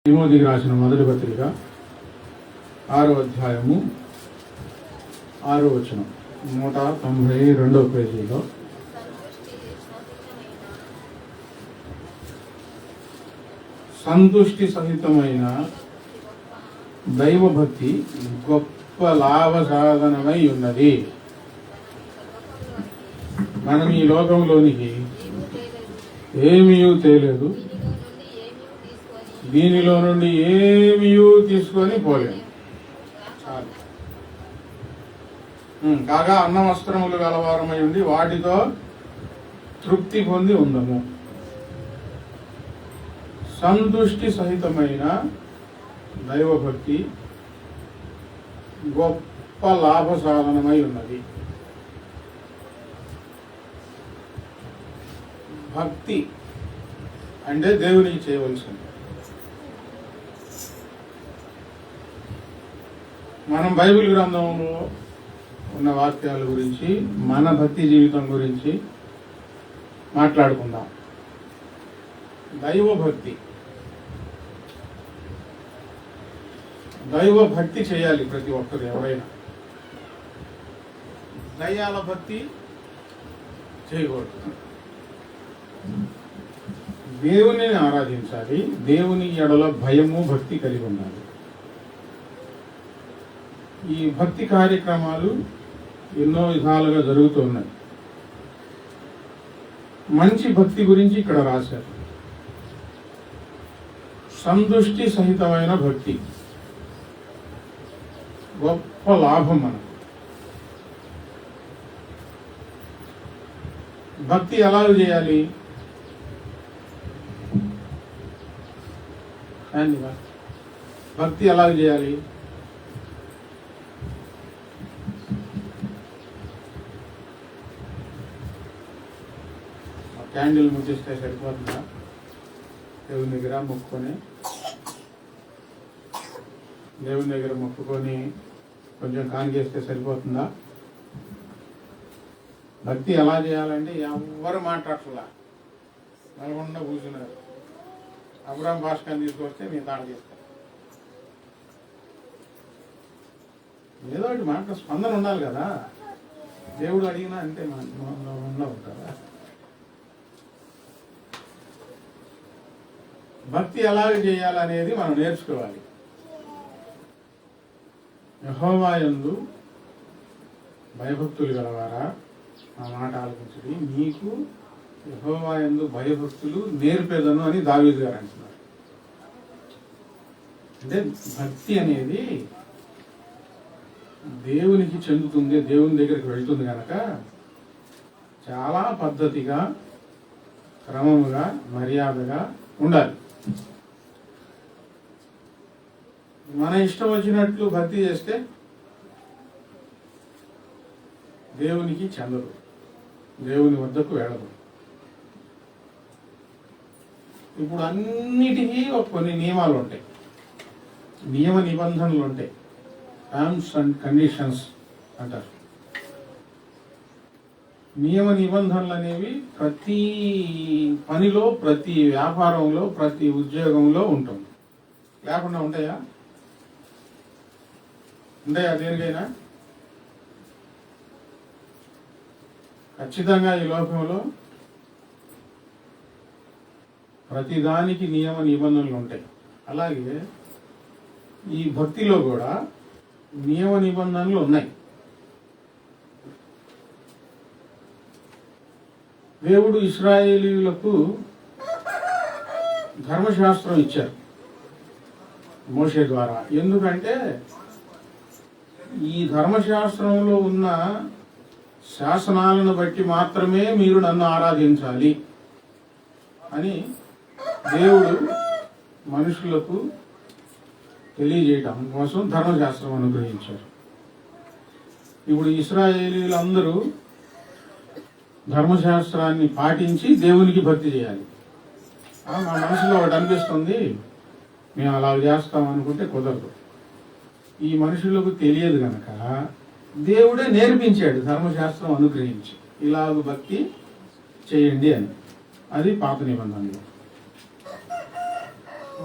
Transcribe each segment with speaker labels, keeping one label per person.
Speaker 1: తిమోతికి రాసిన మొదటి పత్రిక 6వ అధ్యాయము 6వ వచనం 192వ పేజీలో సంతుష్టి సహితమైన దైవభక్తి గొప్ప లాభ సాధనమై ఉన్నది. మనం ఈ లోకంలోనికి ఏమీ తేలేదు, దీనిలో నుండి ఏమీ తీసుకొని పోలేము. కాగా అన్న వస్త్రములు గలవారమై ఉండి వాటితో తృప్తి పొంది ఉందము. సంతుష్టి సహితమైన దైవభక్తి గొప్ప లాభ సాధనమై ఉన్నది. భక్తి అంటే దేవునికి చేయవలసింది. మనం బైబిల్ గ్రంథంలో ఉన్న వాక్యాల గురించి, మన భక్తి జీవితం గురించి మాట్లాడుకుందాం. దైవభక్తి చేయాలి ప్రతి ఒక్కరు. ఎవరైనా దయ్యాల భక్తి చేయకూడదు. దేవుని ఆరాధించాలి. దేవుని ఎడల భయము భక్తి కలిగి ఉండాలి. ఈ భక్తి కార్యక్రమాలు ఎన్నో విధాలుగా జరుగుతున్నాయి. మంచి భక్తి గురించి ఇక్కడ రాశారు. సంతుష్టి సహితమైన భక్తి గొప్ప లాభం మనకు. భక్తి ఎలా చేయాలి? భక్తి ఎలా చేయాలి? క్యాండిల్ ముట్టిస్తే సరిపోతుందా? దేవుని దగ్గర మొక్కుకొని కొంచెం కానికేస్తే సరిపోతుందా? భక్తి ఎలా చేయాలంటే ఎవరు మాట్లాడలా, నల్గొండ కూర్చున్నారు. అబ్రాం భాస్కర్ తీసుకొస్తే మీ తాళ చేస్తారు. ఏదో ఒకటి మాట స్పందన ఉండాలి కదా. దేవుడు అడిగినా అంటే ఉండవు కదా. భక్తి ఎలాగ చేయాలనేది మనం నేర్చుకోవాలి. యెహోవా యందు భయభక్తులు గలవారా, ఆ మాట ఆలోచించండి, నీకు యెహోవా యందు భయభక్తులు నేర్పేదను అని దావీదు గారు అంటున్నారు. అంటే భక్తి అనేది దేవునికి చెందుతుంది, దేవుని దగ్గరికి వెళ్తుంది కనుక చాలా పద్ధతిగా, క్రమముగా, మర్యాదగా ఉండాలి. మన ఇష్టం వచ్చినట్లు భక్తి చేస్తే దేవునికి చెందదు, దేవుని వద్దకు వెళ్ళదు. ఇప్పుడు అన్నిటికీ కొన్ని నియమాలు ఉంటాయి, నియమ నిబంధనలు ఉంటాయి, టర్మ్స్ అండ్ కండిషన్స్ అంటారు. నియమ నిబంధనలు అనేవి ప్రతి పనిలో, ప్రతి వ్యాపారంలో, ప్రతి ఉద్యోగంలో ఉంటుంది. లేకుండా ఉంటాయా? దేనికైనా ఖచ్చితంగా ఈ లోకంలో ప్రతిదానికి నియమ నిబంధనలు ఉంటాయి. అలాగే ఈ భక్తిలో కూడా నియమ నిబంధనలు ఉన్నాయి. దేవుడు ఇశ్రాయేలీయులకు ధర్మశాస్త్రం ఇచ్చారు మోషే ద్వారా. ఎందుకంటే ఈ ధర్మశాస్త్రంలో ఉన్న శాసనాలను బట్టి మాత్రమే మీరు నన్ను ఆరాధించాలి అని దేవుడు మనుషులకు తెలియజేయటం కోసం ధర్మశాస్త్రం అనుగ్రహించారు. ఇప్పుడు ఇశ్రాయేలీయులందరూ ధర్మశాస్త్రాన్ని పాటించి దేవునికి భక్తి చేయాలి. మా మనసులో ఒకటి అనిపిస్తుంది, మేము అలా చేస్తాం అనుకుంటే కుదరదు. ఈ మనుషులకు తెలియదు గనక దేవుడే నేర్పించాడు, ధర్మశాస్త్రం అనుగ్రహించి ఇలాగ భక్తి చేయండి అని. అది పాత నిబంధనలు.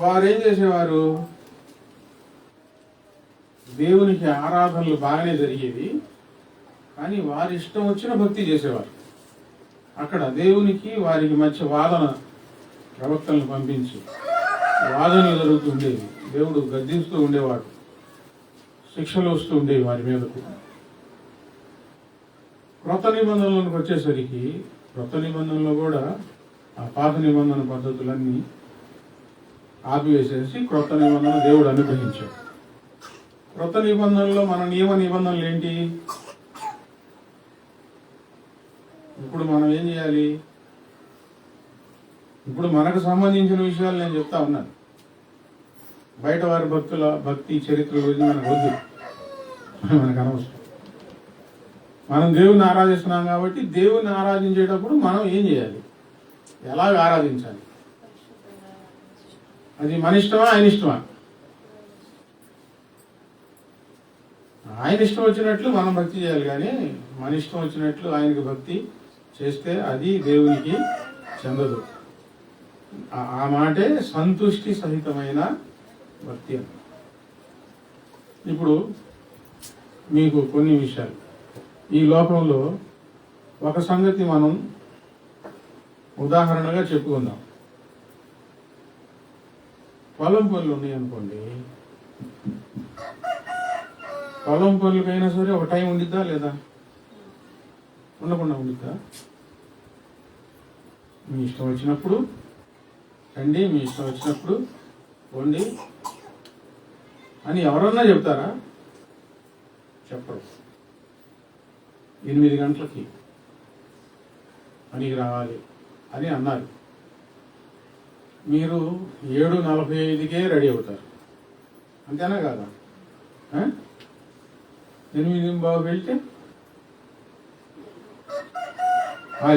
Speaker 1: వారు ఏం చేసేవారు, దేవునికి ఆరాధనలు బాగానే జరిగేవి, కానీ వారి ఇష్టం వచ్చిన భక్తి చేసేవారు. అక్కడ దేవునికి వారికి మధ్య వాదన, ప్రవక్తలను పంపించి వాదనలు జరుగుతుండేవి. దేవుడు గద్దిస్తూ ఉండేవాడు, శిక్షలు వస్తూ ఉండేవి వారి మీదకు. క్రొత్త నిబంధనలకు వచ్చేసరికి క్రొత్త నిబంధనలో కూడా ఆ పాత నిబంధన పద్ధతులన్నీ ఆపివేసేసి క్రొత్త నిబంధన దేవుడు అనుగ్రహించాడు. క్రొత్త నిబంధనలో మన నియమ నిబంధనలు ఏంటి? ఇప్పుడు మనం ఏం చేయాలి? ఇప్పుడు మనకు సంబంధించిన విషయాలు నేను చెప్తా ఉన్నాను. బయట వారి భక్తి చరిత్ర గురించి మనకు వద్దు, మనకు అనవసరం. మనం దేవుని ఆరాధిస్తున్నాం కాబట్టి దేవుని ఆరాధించేటప్పుడు మనం ఏం చేయాలి, ఎలాగ ఆరాధించాలి, అది మన ఇష్టమా ఆయన ఇష్టమా? ఆయన ఇష్టం వచ్చినట్లు మనం భక్తి చేయాలి, కానీ మన ఇష్టం వచ్చినట్లు ఆయనకి భక్తి చేస్తే అది దేవునికి చెందదు. ఆ మాటే సంతుష్టి సహితమైన భక్తి. ఇప్పుడు మీకు కొన్ని విషయాలు, ఈ లోకంలో ఒక సంగతి మనం ఉదాహరణగా చెప్పుకుందాం. పొలం పనులు ఉన్నాయి అనుకోండి, పొలం పనులకైనా సరే ఒక టైం ఉండిద్దా లేదా? ఉండకుండా ఉండిద్దా? మీ ఇష్టం వచ్చినప్పుడు రండి, మీ ఇష్టం వచ్చినప్పుడు పోండి అని ఎవరన్నా చెప్తారా? చెప్పరు. 8 గంటలకి పనికి రావాలి అని అన్నారు, మీరు 7:45కే రెడీ అవుతారు, అంతేనా కాదా? 8:15 వెళ్తే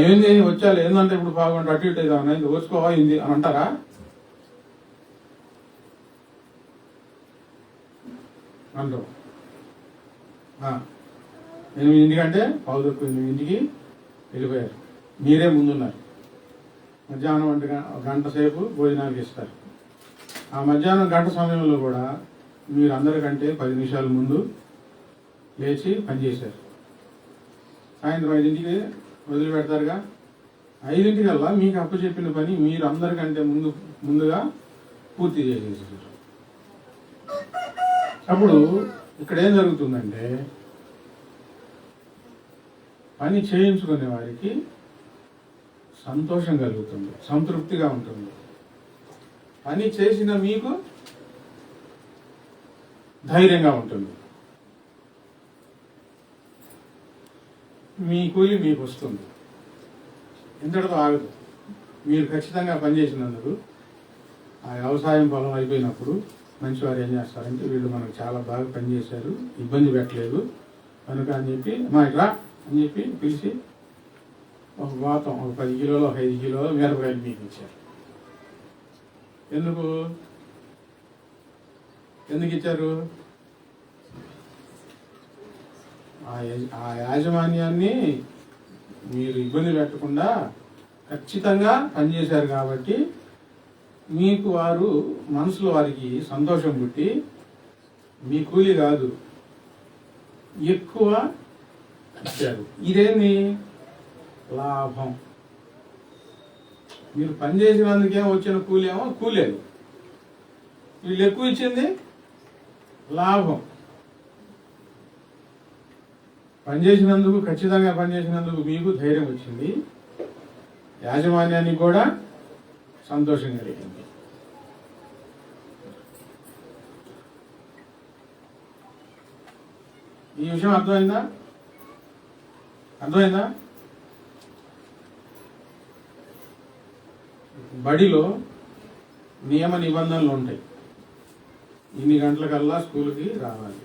Speaker 1: ఏంది వచ్చాలి, ఏంటంటే ఇప్పుడు బాగుంటే అటు ఇటు అవుతుంది వచ్చుకోవాలి అని అంటారా? అంటారు. 8 అంటే 8:15కి వెళ్ళిపోయారు, మీరే ముందున్నారు. మధ్యాహ్నం 1 గంట సేపు భోజనానికి ఇస్తారు. ఆ మధ్యాహ్నం గంట సమయంలో కూడా మీరు అందరికంటే 10 నిమిషాల ముందు లేచి పనిచేశారు. సాయంత్రం 5ంటికి వదిలిపెడతారుగా. 5ంటికల్లా మీకు అప్పచెప్పిన పని మీరు అందరికంటే ముందుగా పూర్తి చేసేసారు. అప్పుడు ఇక్కడ ఏం జరుగుతుందంటే, పని చేయించుకునే వారికి సంతోషం కలుగుతుంది, సంతృప్తిగా ఉంటుంది. పని చేసిన మీకు ధైర్యంగా ఉంటుంది, మీ కూలి మీకు వస్తుంది, ఇంతటితో ఆగదు. మీరు ఖచ్చితంగా పనిచేసినందుకు ఆ వ్యవసాయం పొలం అయిపోయినప్పుడు మంచివారు ఏం చేస్తారంటే, వీళ్ళు మనకు చాలా బాగా పనిచేశారు, ఇబ్బంది పెట్టలేదు కనుక అని చెప్పి మా ఇట్లా అని చెప్పి పిలిచి ఒక వాతం, ఒక 10 కిలోలు, ఒక 5 కిలోలు మిరపకాయలు మీకు ఇచ్చారు. ఎందుకు ఇచ్చారు? ఆ యాజమాన్యాన్ని మీరు ఇబ్బంది పెట్టకుండా ఖచ్చితంగా పనిచేశారు కాబట్టి మీకు వారు మనసులో వారికి సంతోషం పుట్టి మీ కూలి కాదు ఎక్కువ ఇచ్చారు. ఇదేమి లాభం. మీరు పనిచేసినందుకేమో వచ్చిన కూలి ఏమో కూలేదు, వీళ్ళు ఎక్కువ ఇచ్చింది లాభం. పనిచేసినందుకు, ఖచ్చితంగా పనిచేసినందుకు మీకు ధైర్యం వచ్చింది, యాజమాన్యానికి కూడా సంతోషం కలిగింది. ఈ విషయం అర్థమైందా? బడిలో నియమ నిబంధనలు ఉంటాయి. ఇన్ని గంటలకల్లా స్కూల్కి రావాలి.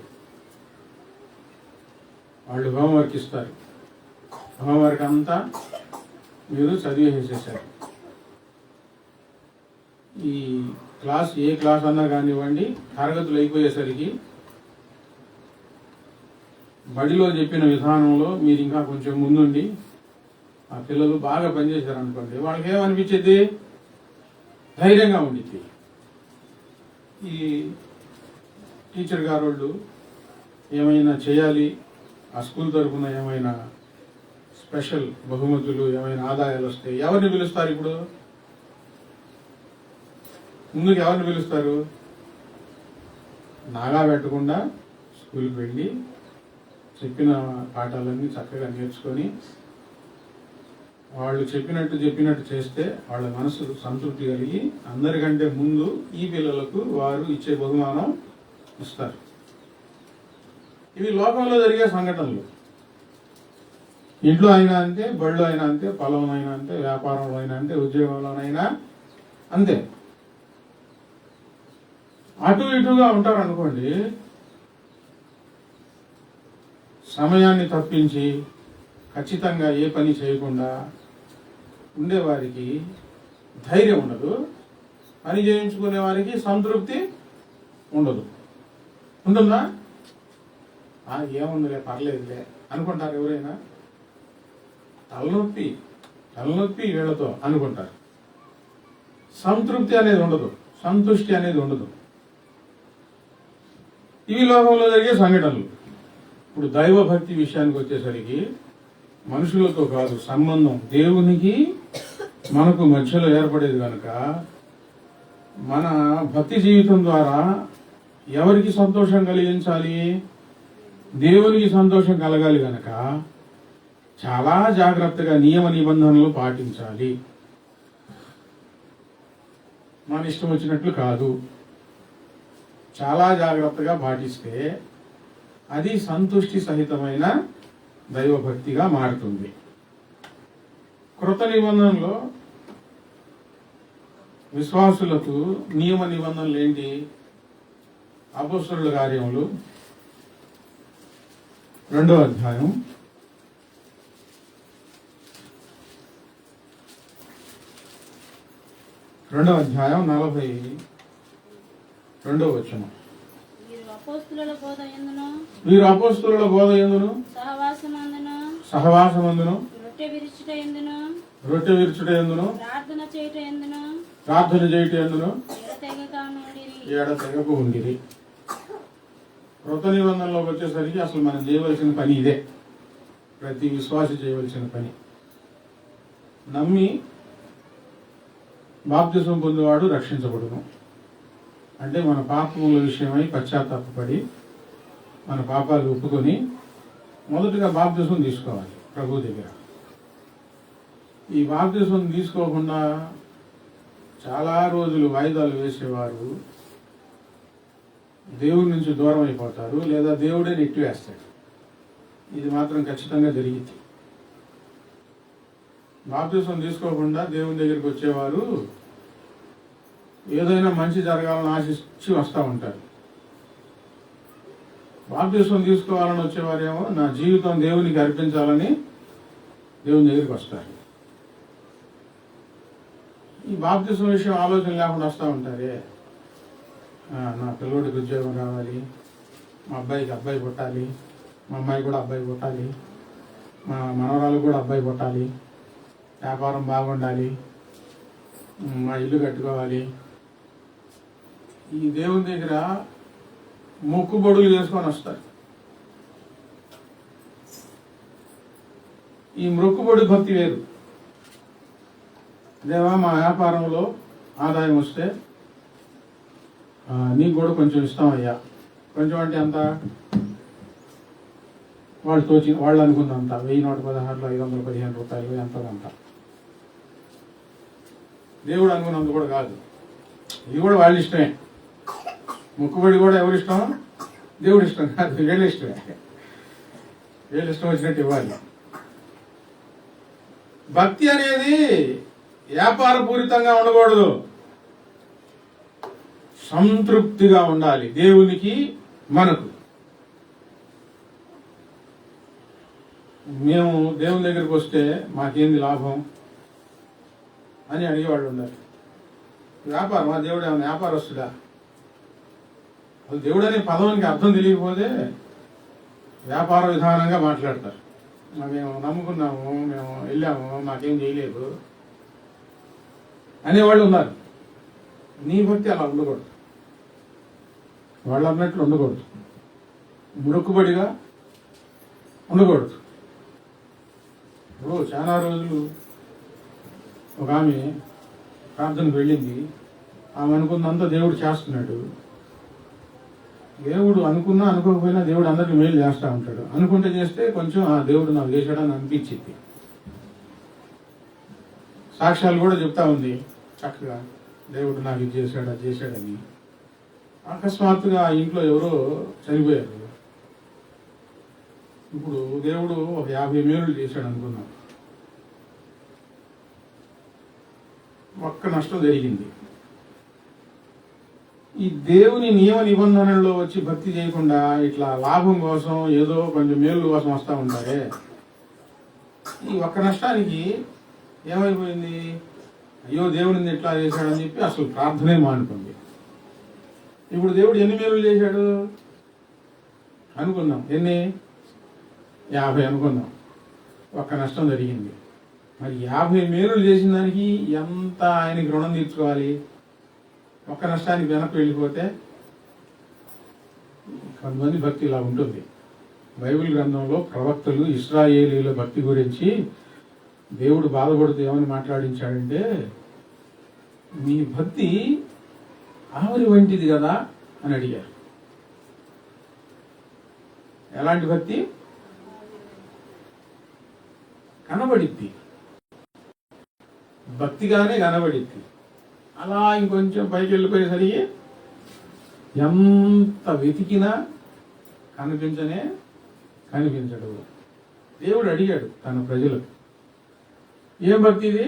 Speaker 1: వాళ్ళు హోంవర్క్ ఇస్తారు, హోంవర్క్ అంతా మీరు చదివేసేసారు. ఈ క్లాస్, ఏ క్లాస్ అన్నా కానివ్వండి, తరగతులు అయిపోయేసరికి బడిలో చెప్పిన విధానంలో మీరు ఇంకా కొంచెం ముందుండి ఆ పిల్లలు బాగా పనిచేశారు అనుకోండి, వాళ్ళకి ఏమనిపించేది? ధైర్యంగా ఉండిద్ది. ఈ టీచర్ గారు వాళ్ళు ఏమైనా చేయాలి, ఆ స్కూల్ తరఫున ఏమైనా స్పెషల్ బహుమతులు, ఏమైనా ఆదాయాలు వస్తే ఎవరిని పిలుస్తారు? ఇప్పుడు ముందుకు ఎవరిని పిలుస్తారు? నాగా పెట్టకుండా స్కూల్కి వెళ్ళి చెప్పిన పాఠాలన్నీ చక్కగా నేర్చుకొని వాళ్ళు చెప్పినట్టు చేస్తే వాళ్ళ మనసు సంతృప్తి కలిగి అందరికంటే ముందు ఈ పిల్లలకు వారు ఇచ్చే బహుమానం ఇస్తారు. ఇవి లోకంలో జరిగే సంఘటనలు. ఇంట్లో అయినా అంతే, బడిలో అయినా అంతే, పొలంలో అయినా అంతే, వ్యాపారంలో అయినా అంతే, ఉద్యోగంలోనైనా అంతే. అటు ఇటుగా ఉంటారు అనుకోండి, సమయాన్ని తప్పించి ఖచ్చితంగా ఏ పని చేయకుండా ఉండేవారికి ధైర్యం ఉండదు, పని చేయించుకునే వారికి సంతృప్తి ఉండదు. ఉంటుందా? ఏముందిలే, పర్లేదులే అనుకుంటారు ఎవరైనా? తలనొప్పి వీళ్ళతో అనుకుంటారు. సంతృప్తి అనేది ఉండదు, సంతుష్టి అనేది ఉండదు. ఈ లోకంలో జరిగే సంఘటనలు. ఇప్పుడు దైవ భక్తి విషయానికి వచ్చేసరికి మనుషులతో కాదు సంబంధం, దేవునికి మనకు మధ్యలో ఏర్పడేది కనుక మన భక్తి జీవితం ద్వారా ఎవరికి సంతోషం కలిగించాలి? దేవునికి సంతోషం కలగాలి గనక చాలా జాగ్రత్తగా నియమ నిబంధనలు పాటించాలి. మన ఇష్టం వచ్చినట్లు కాదు, చాలా జాగ్రత్తగా పాటిస్తే అది సంతుష్టి సహితమైన దైవభక్తిగా మారుతుంది. కృత నిబంధనలో విశ్వాసులకు నియమ నిబంధనలు ఏంటి? అపోస్తలుల కార్యములు 2వ అధ్యాయం 42వ వచనం. వీరు అపోస్తలుల బోధ యందును సహవాసమందును రొట్టె విరుచుట యందును ప్రార్థన చేయుట యందును ఎడతెగక ఉండిరి. కృత నిబంధనలోకి వచ్చేసరికి అసలు మనం చేయవలసిన పని ఇదే, ప్రతి విశ్వాసి చేయవలసిన పని. నమ్మి బాప్తిసం పొందేవాడు రక్షించబడును. అంటే మన పాపముల విషయమై పశ్చాత్తాపడి మన పాపాలు ఒప్పుకొని మొదటగా బాప్తిసం తీసుకోవాలి ప్రభు దగ్గర. ఈ బాప్తిసం తీసుకోకుండా చాలా రోజులు వాయిదాలు వేసేవారు దేవుడి నుంచి దూరం అయిపోతారు, లేదా దేవుడే నెట్టివేస్తాడు. ఇది మాత్రం ఖచ్చితంగా జరిగింది. బాప్తిసం తీసుకోకుండా దేవుని దగ్గరికి వచ్చేవారు ఏదైనా మంచి జరగాలని ఆశించి వస్తూ ఉంటారు. బాప్తిసం తీసుకోవాలని వచ్చేవారేమో నా జీవితం దేవునికి అర్పించాలని దేవుని దగ్గరికి వస్తారు. ఈ బాప్తిసం విషయం ఆలోచన లేకుండా వస్తూ ఉంటారే, నా పిల్లోడికి ఉద్యోగం రావాలి, మా అబ్బాయికి అబ్బాయి పుట్టాలి, మా అమ్మాయి కూడా అబ్బాయి పుట్టాలి, మా మనవరాలు కూడా అబ్బాయి పుట్టాలి, వ్యాపారం బాగుండాలి, మా ఇల్లు కట్టుకోవాలి. ఈ దేవుని దగ్గర మొక్కుబడులు చేసుకొని వస్తారు. ఈ మొక్కుబడి భక్తి వేరు. దేవా మా వ్యాపారంలో ఆదాయం వస్తే నీకు కూడా కొంచెం ఇస్తామయ్యా. కొంచెం అంటే అంత వాళ్ళు అనుకున్నంత 1116లో 515 రూపాయలు ఎంతో అంత. దేవుడు అనుకున్నంత కూడా కాదు, ఇది కూడా వాళ్ళ ఇష్టమే. మొక్కుబడి కూడా ఎవరి ఇష్టం? దేవుడి ఇష్టం కాదు, వీళ్ళ ఇష్టమే. వీళ్ళ ఇష్టం వచ్చినట్టు ఇవ్వాలి. భక్తి అనేది వ్యాపారపూరితంగా ఉండకూడదు, సంతృప్తిగా ఉండాలి. దేవునికి మనకు. మేము దేవుని దగ్గరికి వస్తే మాకేంది లాభం అని అడిగేవాళ్ళు ఉన్నారు. వ్యాపారం, మా దేవుడు ఏమైనా వ్యాపారస్తుడా? అసలు దేవుడు అనే పదవానికి అర్థం తెలియకపోతే వ్యాపార విధానంగా మాట్లాడతారు. మేము నమ్ముకున్నాము, మేము వెళ్ళాము, మాకేం చేయలేదు అనేవాళ్ళు ఉన్నారు. నీ భక్తి అలా ఉండకూడదు. వాళ్ళు అన్నట్లు ఉండకూడదు, మొక్కుబడిగా ఉండకూడదు. ఇప్పుడు చాలా రోజులు ఒక ఆమె ప్రార్థనకు వెళ్ళింది. ఆమె అనుకున్నంత దేవుడు చేస్తున్నాడు. దేవుడు అనుకున్నా అనుకోకపోయినా దేవుడు అందరికీ మేలు చేస్తూ ఉంటాడు. అనుకుంటే చేస్తే కొంచెం దేవుడు నాకు చేశాడని అనిపించింది. సాక్ష్యాలు కూడా చెప్తా ఉంది చక్కగా, దేవుడు నాకు ఇది చేశాడు అది చేశాడని. అకస్మాత్తుగా ఆ ఇంట్లో ఎవరో చనిపోయారు. ఇప్పుడు దేవుడు ఒక 50 మేలు చేశాడు అనుకున్నాం, ఒక్క నష్టం జరిగింది. ఈ దేవుని నియమ నిబంధనల్లో వచ్చి భక్తి చేయకుండా ఇట్లా లాభం కోసం ఏదో కొంచెం మేలు కోసం వస్తూ ఉంటారే, ఈ ఒక్క నష్టానికి ఏమైపోయింది? అయ్యో దేవుడిని ఎట్లా చేశాడని చెప్పి అసలు ప్రార్థనే మానుకుంది. ఇప్పుడు దేవుడు ఎన్ని మేలు చేశాడు అనుకున్నాం, ఎన్ని? 50 అనుకున్నాం, ఒక్క నష్టం జరిగింది. మరి 50 మేలు చేసిన దానికి ఎంత ఆయనకి రుణం తీర్చుకోవాలి? ఒక్క నష్టానికి వెనక్కి వెళ్ళిపోతే కొంతమంది భక్తి ఇలా ఉంటుంది. బైబిల్ గ్రంథంలో ప్రవక్తలు ఇశ్రాయేలీల భక్తి గురించి దేవుడు బాధపడుతూ ఏమని మాట్లాడించాడంటే, మీ భక్తి ఆవిరి వంటిది కదా అని అడిగారు. ఎలాంటి భక్తి? కనబడిద్ది, భక్తిగానే కనబడిద్ది. అలా ఇంకొంచెం పైకి వెళ్ళిపోయేసరికి ఎంత వెతికినా కనిపించడు. దేవుడు అడిగాడు తన ప్రజలకు, ఏం భక్తి ఇది?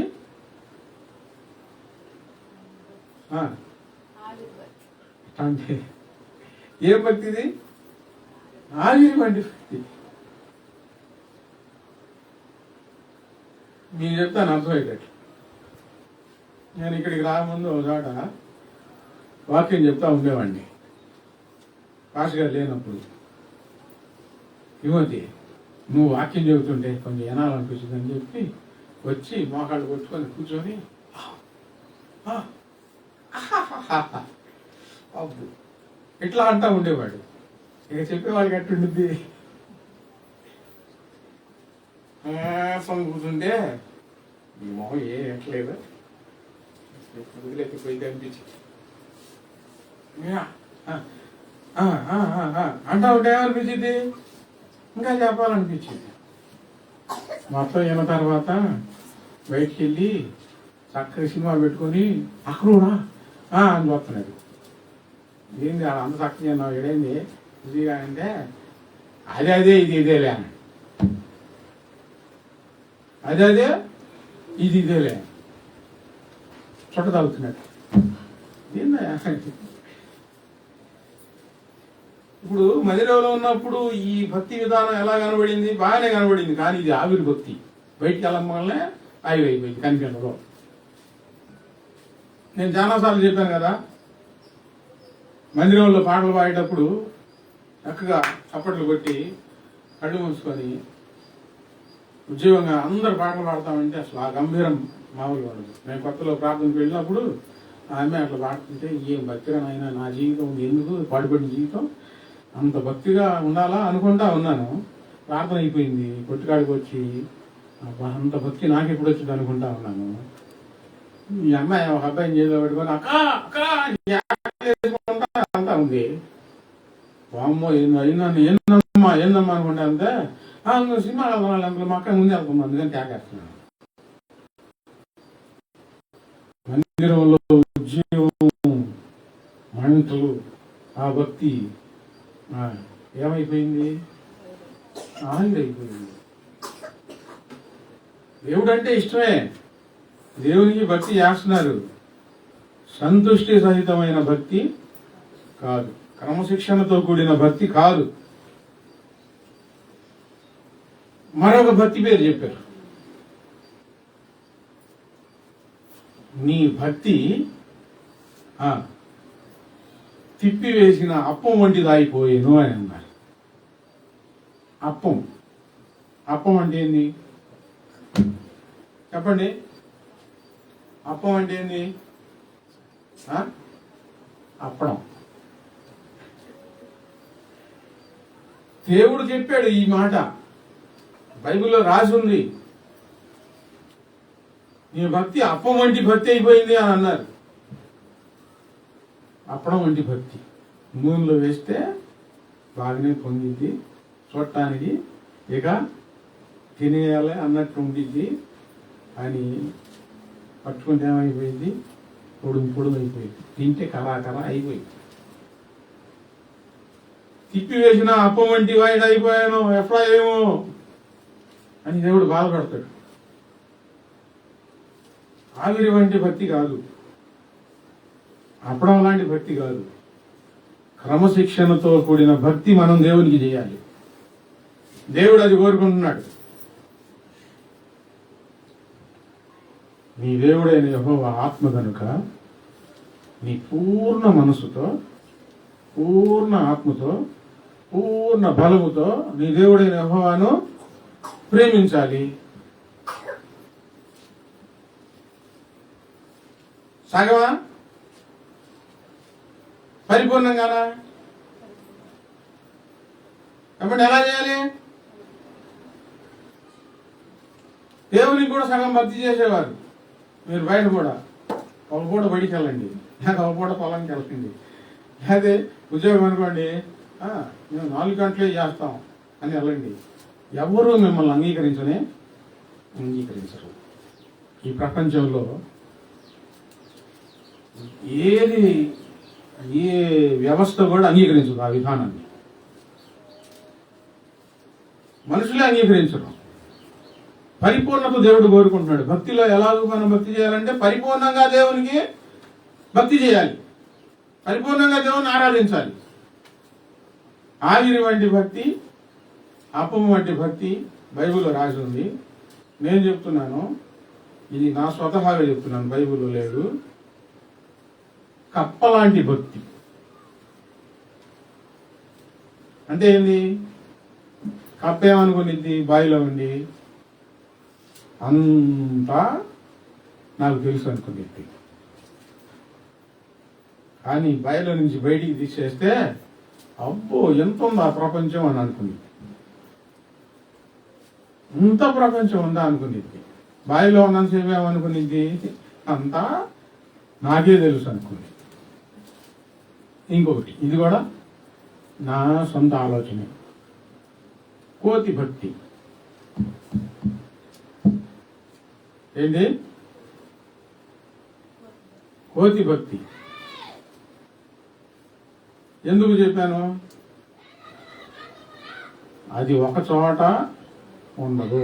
Speaker 1: అంటే ఏం భక్తి ఇది? ఆవిరి వంటి భక్తి. మీకు చెప్తాను అర్థమయ్యేటట్లు. నేను ఇక్కడికి రాకముందు ఒక చోట వాక్యం చెప్తా ఉండేవాడిని, పాస్ గారు లేనప్పుడు. యువతి, నువ్వు వాక్యం చెబుతుంటే కొంచెం వినాలనిపించింది అని చెప్పి వచ్చి మోకాళ్ళు కొట్టుకొని కూర్చొని అబ్బు ఇట్లా అంటా ఉండేవాడు. ఇక చెప్పేవాడికి ఎట్టుండిద్ది? కూర్చుంటే మొహం ఏ ఎట్లేదు, వదిలేకపోయింది అనిపించింది. అంటా ఉంటే ఏమనిపించింది? ఇంకా చెప్పాలనిపించింది. మొత్తం అయిన తర్వాత బయటికి వెళ్ళి చక్కగా సినిమా పెట్టుకొని అక్కడా అని చూస్తున్నాడు. ఏంది అంత చక్కగా ఉన్నావు, ఏడైంది బిజీగా అంటే అదే ఇది ఇదేలే అని, అదే ఇది ఇదేలే చుట్ట తాగుతున్నాడు. ఇప్పుడు మదిరలో ఉన్నప్పుడు ఈ భక్తి విధానం ఎలా కనబడింది? బాగానే కనబడింది, కానీ ఇది ఆవిరి భక్తి. బయటికి వెళ్ళమనే అయిపోయింది, కనిపించడం. నేను చాలాసార్లు చెప్పాను కదా, మందిరంలో పాటలు పాడేటప్పుడు చక్కగా చప్పట్లు కొట్టి కళ్ళు మూసుకొని ఉద్యోగంగా అందరు పాటలు పాడతామంటే అసలు ఆ గంభీరం మామూలుగా ఉండదు. నేను కొత్తలో ప్రార్థనకు వెళ్ళినప్పుడు ఆమె అట్లా పాడుతుంటే ఏం భక్తిగా నాయన, నా జీవితం ఎందుకు పాడుపడిన జీవితం అంత భక్తిగా ఉండాలా అనుకుంటా ఉన్నాను. ప్రార్థన అయిపోయింది, కొట్టుకాడికి వచ్చి అంత భక్తి నాకు ఎప్పుడు వచ్చింది అనుకుంటా ఉన్నాను. ఈ అమ్మాయి ఒక అబ్బాయిని చేతిలో పెట్టుకొని అక్క అంతా ఉంది. అమ్మో ఏందమ్మా అనుకుంటా అంతే. సినిమా వెళ్తున్నాను, మా అక్క ముందు వెళ్తున్నాను, అందుకని ట్యాకేస్తున్నాను. మందిరంలో ఉద్యోగం, మంటలు, ఆ భక్తి ఏమైపోయింది? ఆవిరైపోయింది. దేవుడు అంటే ఇష్టమే, దేవునికి భక్తి చేస్తున్నారు, సంతుష్టి సహితమైన భక్తి కాదు, క్రమశిక్షణతో కూడిన భక్తి కాదు. మరొక భక్తి పేరు చెప్పారు. నీ భక్తి తిప్పివేసిన అప్పం వంటిది అయిపోయేను అని అన్నారు. అప్పం అంటే ఏంది చెప్పండి? అప్పం అంటే ఏంది? అప్పడం. దేవుడు చెప్పాడు ఈ మాట, బైబిల్లో రాసి ఉంది. నీ భక్తి అప్పం వంటి భక్తి అయిపోయింది అని అన్నారు. అప్పడం వంటి భక్తి నూనెలో వేస్తే బాగానే పొందిద్ది, చూడటానికి ఇక తినేయాలి అన్నట్టు ఉండిద్ది. అని పట్టుకుంటే ఏమైపోయింది, పొడుము అయిపోయింది, తింటే కళాకళ అయిపోయింది. తిప్పివేసిన అప్పం వంటి వాయిదా అయిపోయాను, ఎట్లా ఏమో అని దేవుడు బాధపడతాడు. ఆవిరి వంటి భక్తి కాదు, అప్పడం లాంటి భక్తి కాదు. క్రమశిక్షణతో కూడిన భక్తి మనం దేవునికి చేయాలి. దేవుడు అది కోరుకుంటున్నాడు. నీ దేవుడైన యెహోవా ఆత్మ కనుక నీ పూర్ణ మనసుతో, పూర్ణ ఆత్మతో, పూర్ణ బలముతో నీ దేవుడైన యెహోవాను ప్రేమించాలి. సగమా పరిపూర్ణంగానా? కాబట్టి ఎలా చేయాలి? దేవునికి కూడా సగం భక్తి చేసేవారు. మీరు బయట కూడా ఒక పూట బయటికి వెళ్ళండి, లేదా ఒక పూట పొలానికి వెళ్ళండి, లేదా ఉద్యోగం అనుకోండి, మేము 4 గంటలే చేస్తాం అని వెళ్ళండి. ఎవరు మిమ్మల్ని అంగీకరించరు. ఈ ప్రపంచంలో ఏ వ్యవస్థ కూడా అంగీకరించదు ఆ విధానాన్ని. మనుషులే అంగీకరించడం. పరిపూర్ణత దేవుడు కోరుకుంటున్నాడు. భక్తిలో ఎలాగో మనం భక్తి చేయాలంటే పరిపూర్ణంగా దేవునికి భక్తి చేయాలి, పరిపూర్ణంగా దేవుని ఆరాధించాలి. ఆవిరి వంటి భక్తి, అప్పం వంటి భక్తి బైబిల్లో రాసి ఉంది. నేను చెప్తున్నాను, ఇది నా స్వతహాగా చెప్తున్నాను, బైబిల్లో లేదు. కప్పలాంటి భక్తి అంటే ఏంది? కప్ప ఏమనుకునిద్ది? బావిలో ఉండి అంతా నాకు తెలుసు అనుకునిద్ది. కానీ బావిలో నుంచి బయటికి తీసేస్తే అబ్బో ఎంత ఉందా ప్రపంచం అని అనుకునిద్ది. ఇంత ప్రపంచం ఉందా అనుకునిద్ది. బావిలో ఉన్నంతసేపు ఏమనుకునిద్ది? అంతా నాకే తెలుసు అనుకుంది. ఇంకొకటి, ఇది కూడా నా సొంత ఆలోచనే, కోతి భక్తి. ఏంటి? కోతి భక్తి. ఎందుకు చెప్పాను? అది ఒక చోట ఉండదు.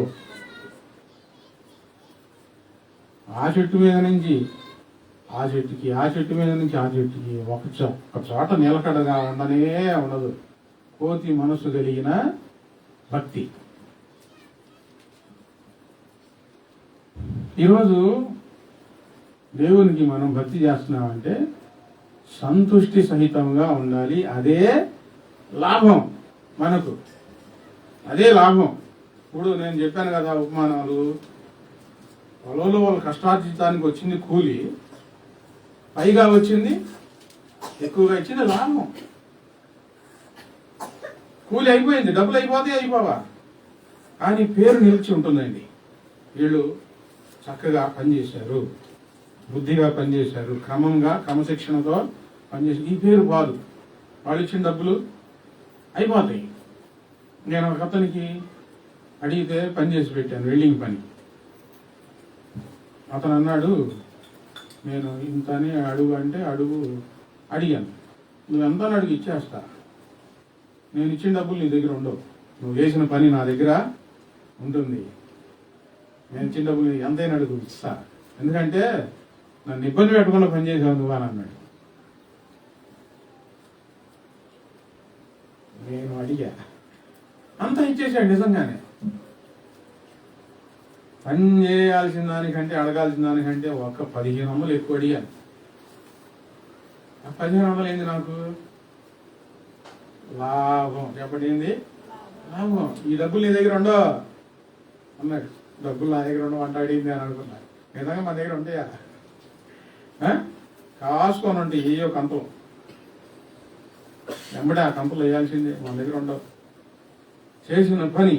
Speaker 1: ఆ చెట్టు మీద నుంచి ఆ చెట్టుకి, ఆ చెట్టు మీద నుంచి ఆ చెట్టుకి ఒక చోట నిలకడగా ఉండదు. కోతి మనసు కలిగిన భక్తి. ఈరోజు దేవునికి మనం భక్తి చేస్తున్నామంటే సంతుష్టి సహితంగా ఉండాలి. అదే లాభం మనకు, అదే లాభం. ఇప్పుడు నేను చెప్పాను కదా, ఉపమానాలు. పొలంలో వాళ్ళ కష్టార్జితానికి వచ్చింది కూలి, పైగా వచ్చింది ఎక్కువగా ఇచ్చింది లాభం. కూలి అయిపోయింది, డబ్బులు అయిపోవా, కానీ పేరు నిలిచి ఉంటుందండి. వీళ్ళు చక్కగా పనిచేశారు, బుద్ధిగా పనిచేశారు, క్రమశిక్షణతో పనిచేసి ఈ పేరు బాదు. వాళ్ళు ఇచ్చిన డబ్బులు అయిపోతాయి. నేను ఒక అతనికి అడిగితే పని చేసి పెట్టాను, వెల్డింగ్ పని. అతను అన్నాడు, నేను ఇంతని అడుగు అడిగాను. నువ్వు ఎంత అడుగు ఇచ్చేస్తా, నేను ఇచ్చిన డబ్బులు నీ దగ్గర ఉండవు, నువ్వు చేసిన పని నా దగ్గర ఉంటుంది. నేను ఇచ్చిన డబ్బులు ఎంతైనా అడుగు ఇస్తా, ఎందుకంటే నన్ను ఇబ్బంది పెట్టకుండా పనిచేసావు నువ్వు అని అన్నాడు. నేను అడిగా, అంతా ఇచ్చేసాడు నిజంగానే. పని చేయాల్సిన దానికంటే అడగాల్సిన దానికంటే ఒక 1500 ఎక్కువ అడిగాను. ఆ 1500 ఏంది నాకు లాభం. చెప్పండి, లాభం. ఈ డబ్బులు నీ దగ్గర ఉండో అన్నాడు. డబ్బులు నా దగ్గర ఉండవు అంట అడిగింది అని అనుకున్నా. నిజంగా మన దగ్గర ఉంటాయా? కాసుకొని ఉంటాయి ఏయో కంపలు, వెంబడే ఆ కంపలు వేయాల్సిందే, మన దగ్గర ఉండవు. చేసిన పని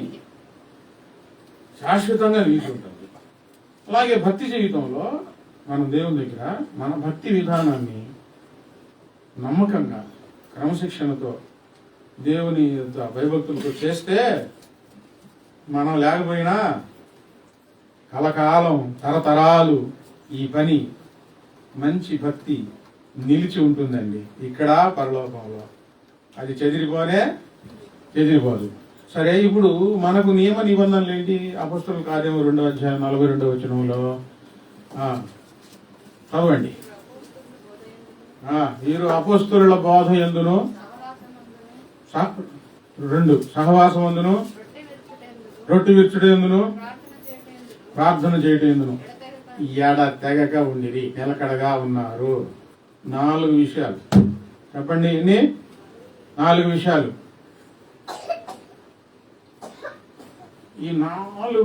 Speaker 1: శాశ్వతంగా నిలిచి ఉంటుంది. అలాగే భక్తి జీవితంలో మనం దేవుని దగ్గర మన భక్తి విధానాన్ని నమ్మకంగా క్రమశిక్షణతో దేవుని భయభక్తులతో చేస్తే మనం లేకపోయినా కలకాలం తరతరాలు ఈ పని మంచి భక్తి నిలిచి ఉంటుందండి, ఇక్కడ పరలోకంలో. అది చెదిరిపోదు. సరే, ఇప్పుడు మనకు నియమ నిబంధనలు ఏంటి? అపొస్తలుల కార్యం 2వ అధ్యాయం 42వ వచనంలో చదవండి. వీరు అపొస్తలుల బోధ యందును 2 సహవాసమందును రొట్టె విరుచుట యందును ప్రార్థన చేయటం ఎందును తెగక ఉండిరి, నిలకడగా ఉన్నారు. 4 విషయాలు చెప్పండి. ఎన్ని? 4 విషయాలు. ఈ 4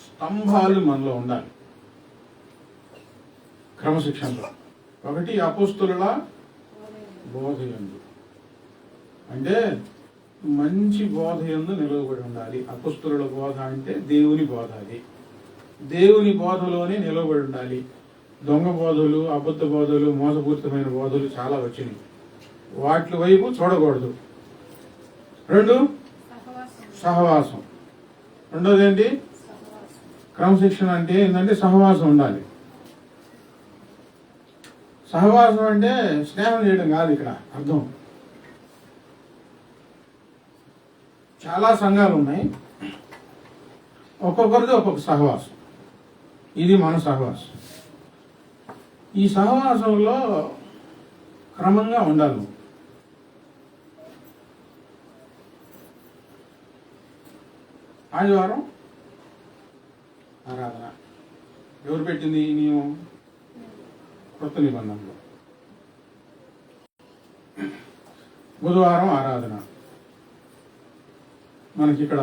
Speaker 1: స్తంభాలు మనలో ఉండాలి క్రమశిక్షణలో. 1 అపొస్తలుల బోధయందు, అంటే మంచి బోధయందు నిలవబడి ఉండాలి. అపొస్తలుల బోధ అంటే దేవుని బోధ. అది దేవుని బోధలోనే నిలవబడి ఉండాలి. దొంగ బోధలు, అబద్ధ బోధలు, మోసపూరితమైన బోధలు చాలా వచ్చినాయి. వాటి వైపు చూడకూడదు. 2 సహవాసం. రెండోది ఏంటి? క్రమశిక్షణ అంటే ఏంటంటే సహవాసం ఉండాలి. సహవాసం అంటే స్నేహం చేయడం కాదు ఇక్కడ అర్థం. చాలా సంఘాలు ఉన్నాయి, ఒక్కొక్కరిది ఒక్కొక్క సహవాసం. ఇది మన సహవాసం. ఈ సహవాసంలో క్రమంగా ఉండాలి. ఆదివారం ఆరాధన ఎవరు పెట్టింది ఈ నియమం? కొత్త నిబంధనలో. బుధవారం ఆరాధన. మనకి ఇక్కడ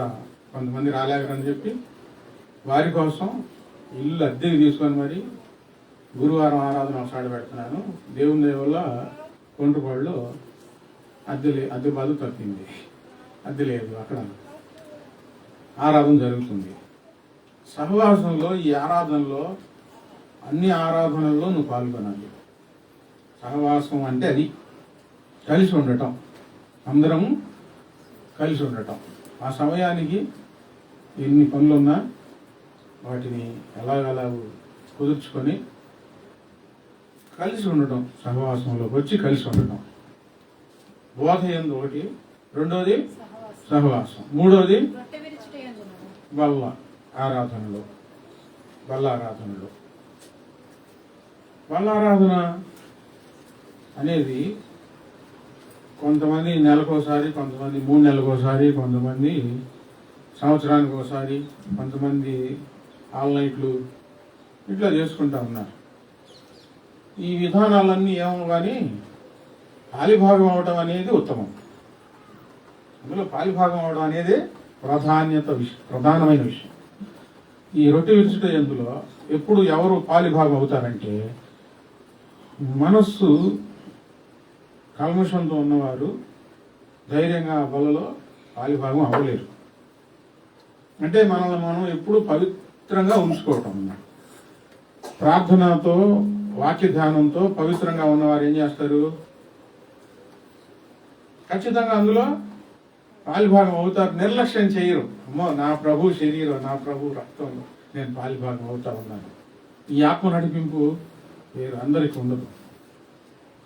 Speaker 1: కొంతమంది రాలేకరని చెప్పి వారి కోసం ఇల్లు అద్దెకి తీసుకొని మరి గురువారం ఆరాధన ఒకసారి పెడుతున్నాను. దేవుని దయ వల్ల కొంటుపాడులో అద్దె బాధ తప్పింది. అద్దె లేదు, అక్కడ ఆరాధన జరుగుతుంది. సహవాసంలో ఈ ఆరాధనలో అన్ని ఆరాధనల్లో నువ్వు పాల్గొనాలి. సహవాసం అంటే అది కలిసి ఉండటం, అందరం కలిసి ఉండటం. ఆ సమయానికి ఎన్ని పనులున్నా వాటిని ఎలాగలా కుదుర్చుకొని కలిసి ఉండటం, సహవాసంలోకి వచ్చి కలిసి ఉండటం. బోధ యందు 1, రెండోది సహవాసం, మూడోది బల్ల ఆరాధనలో. బల్లారాధన అనేది కొంతమంది నెలకోసారి, కొంతమంది 3 నెలలకోసారి, కొంతమంది సంవత్సరానికి ఒకసారి, కొంతమంది ఆల్ నైట్లు ఇట్లా చేసుకుంటా ఉన్నారు. ఈ విధానాలన్నీ ఏమో కానీ పాలిభాగం అవడం అనేది ఉత్తమం. అందులో పాలిభాగం అవడం అనేది ప్రధానమైన విషయం. ఈ రొట్టె విరుచుట యందులో ఎప్పుడు ఎవరు పాలిభాగం అవుతారంటే, మనస్సు కల్మషంతో ఉన్నవారు ధైర్యంగా బలలో పాలిభాగం అవ్వలేరు. అంటే మనల్ని మనం ఎప్పుడు పవిత్రంగా ఉంచుకోవటం అన్నమాట. ప్రార్థనతో, వాక్య ధ్యానంతో పవిత్రంగా ఉన్నవారు ఏం చేస్తారు? ఖచ్చితంగా అందులో పాలిభాగం అవుతారు. నిర్లక్ష్యం చేయరు. అమ్మో, నా ప్రభు శరీరం, నా ప్రభు రక్తంలో నేను పాలిభాగం అవుతా ఉన్నాను. ఈ ఆత్మ నడిపింపు వేరు, అందరికీ ఉండదు.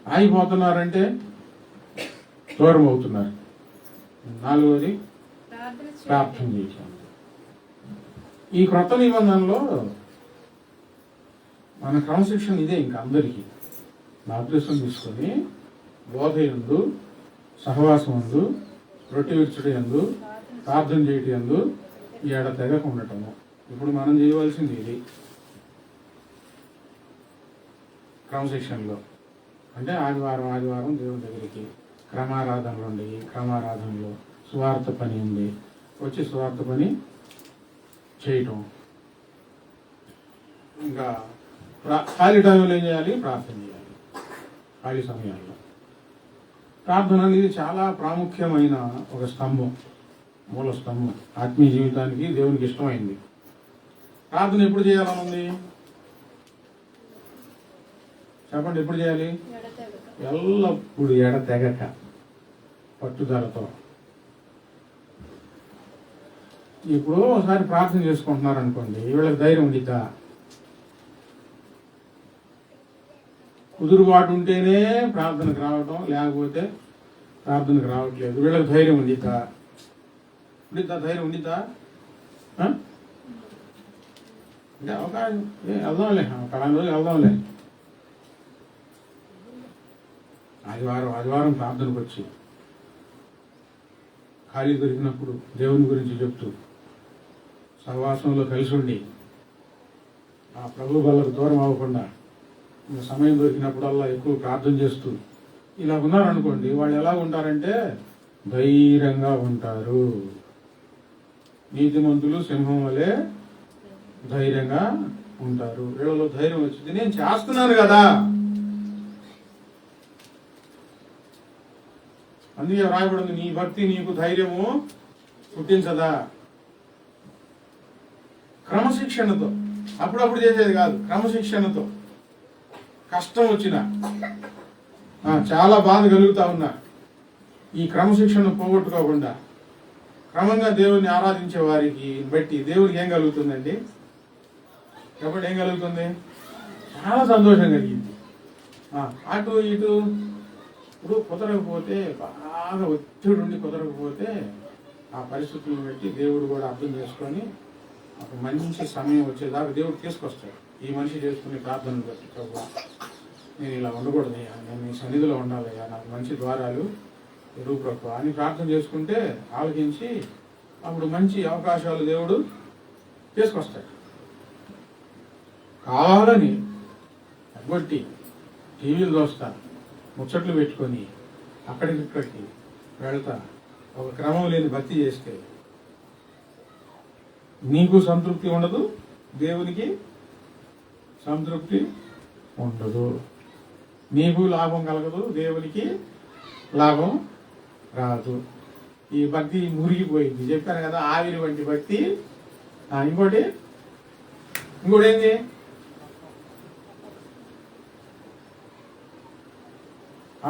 Speaker 1: ఆగిపోతున్నారంటే దూరం అవుతున్నారు. 4వది ప్రార్థన చేయటం. ఈ క్రొత్త నిబంధనలో మన క్రమశిక్షణ ఇదే. ఇంకా అందరికీ బాప్తిసం తీసుకొని బోధ యందు, సహవాసం యందు, రొట్టె విరుచుట యందు, ప్రార్థన చేయటం యందు తెగక ఉండటము. ఇప్పుడు మనం చేయవలసింది ఇది క్రమశిక్షణలో. అంటే ఆదివారం దేవుని దగ్గరికి క్రమారాధనలు ఉండేవి. క్రమారాధనలో సువార్త పని ఉంది, వచ్చి సువార్త పని చేయటం. ఇంకా ఖాళీ టైంలో ఏం చేయాలి? ప్రార్థన చేయాలి. ఖాళీ సమయాల్లో ప్రార్థన అనేది చాలా ప్రాముఖ్యమైన ఒక స్తంభం. మూల స్తంభం. ఆత్మీయ జీవితానికి దేవునికి ఇష్టమైంది. ప్రార్థన ఎప్పుడు చేయాలని ఉంది చెప్పండి? ఎప్పుడు చేయాలి? ఎల్లప్పుడు ఎడతెగక పట్టుదలతో. ఇప్పుడు ఒకసారి ప్రార్థన చేసుకుంటున్నారు అనుకోండి, వీళ్ళకి ధైర్యం ఉండిద్దా? కుదురుబాటు ఉంటేనే ప్రార్థనకు రావటం, లేకపోతే ప్రార్థనకు రావట్లేదు. వీళ్ళకి ధైర్యం ఉండిద్దా? ధైర్యం ఉండిద్దా? అంటే అవకాశం వెళ్దాంలే, పలానా రోజు వెళ్దాంలే. ఆదివారం ప్రార్థనకు వచ్చి ఖాళీ దొరికినప్పుడు దేవుని గురించి చెప్తూ సహవాసంలో కలిసి ఉండి ఆ ప్రభు వల్లకు దూరం అవ్వకుండా సమయం దొరికినప్పుడల్లా ఎక్కువ ప్రార్థన చేస్తూ ఇలా ఉన్నారనుకోండి, వాళ్ళు ఎలా ఉంటారంటే ధైర్యంగా ఉంటారు. నీతిమంతులు సింహం వలె ధైర్యంగా ఉంటారు. వీళ్ళలో ధైర్యం వచ్చింది, నేను చేస్తున్నాను కదా. అందుకే రాయబడింది, నీ భక్తి నీకు ధైర్యము పుట్టించదా. క్రమశిక్షణతో, అప్పుడప్పుడు చేసేది కాదు, క్రమశిక్షణతో. కష్టం వచ్చినా, చాలా బాధ కలుగుతా ఉన్నా, ఈ క్రమశిక్షణ పోగొట్టుకోకుండా క్రమంగా దేవుడిని ఆరాధించే వారికి బట్టి దేవుడికి ఏం కలుగుతుందండి? కాబట్టి ఏం కలుగుతుంది? చాలా సంతోషం కలిగింది. అటు ఇటు ఇప్పుడు కుదరకపోతే, బాగా ఒత్తిడి ఉండి కుదరకపోతే ఆ పరిస్థితులను బట్టి దేవుడు కూడా అర్థం చేసుకొని ఒక మంచి సమయం వచ్చేదాకా దేవుడు తీసుకొస్తాడు. ఈ మనిషి చేసుకునే ప్రార్థనలు బట్టి, ప్రభు నేను ఇలా ఉండకూడదయ్యా, నేను నీ సన్నిధిలో ఉండాలయ్యా, నాకు మంచి ద్వారాలు ఎరువు ప్రభు అని ప్రార్థన చేసుకుంటే ఆలోచించి అప్పుడు మంచి అవకాశాలు దేవుడు తీసుకొస్తాడు. కావాలని అగ్గొట్టి టీవీలు చూస్తా, ముచ్చట్లు పెట్టుకొని అక్కడికి వెళ్తా ఒక క్రమం లేని భక్తి చేస్తే నీకు సంతృప్తి ఉండదు, దేవునికి సంతృప్తి ఉండదు. నీకు లాభం కలగదు, దేవునికి లాభం రాదు. ఈ భక్తి మురిగిపోయింది. చెప్పాను కదా, ఆవిరి వంటి భక్తి. ఇంకోటి ఏంది?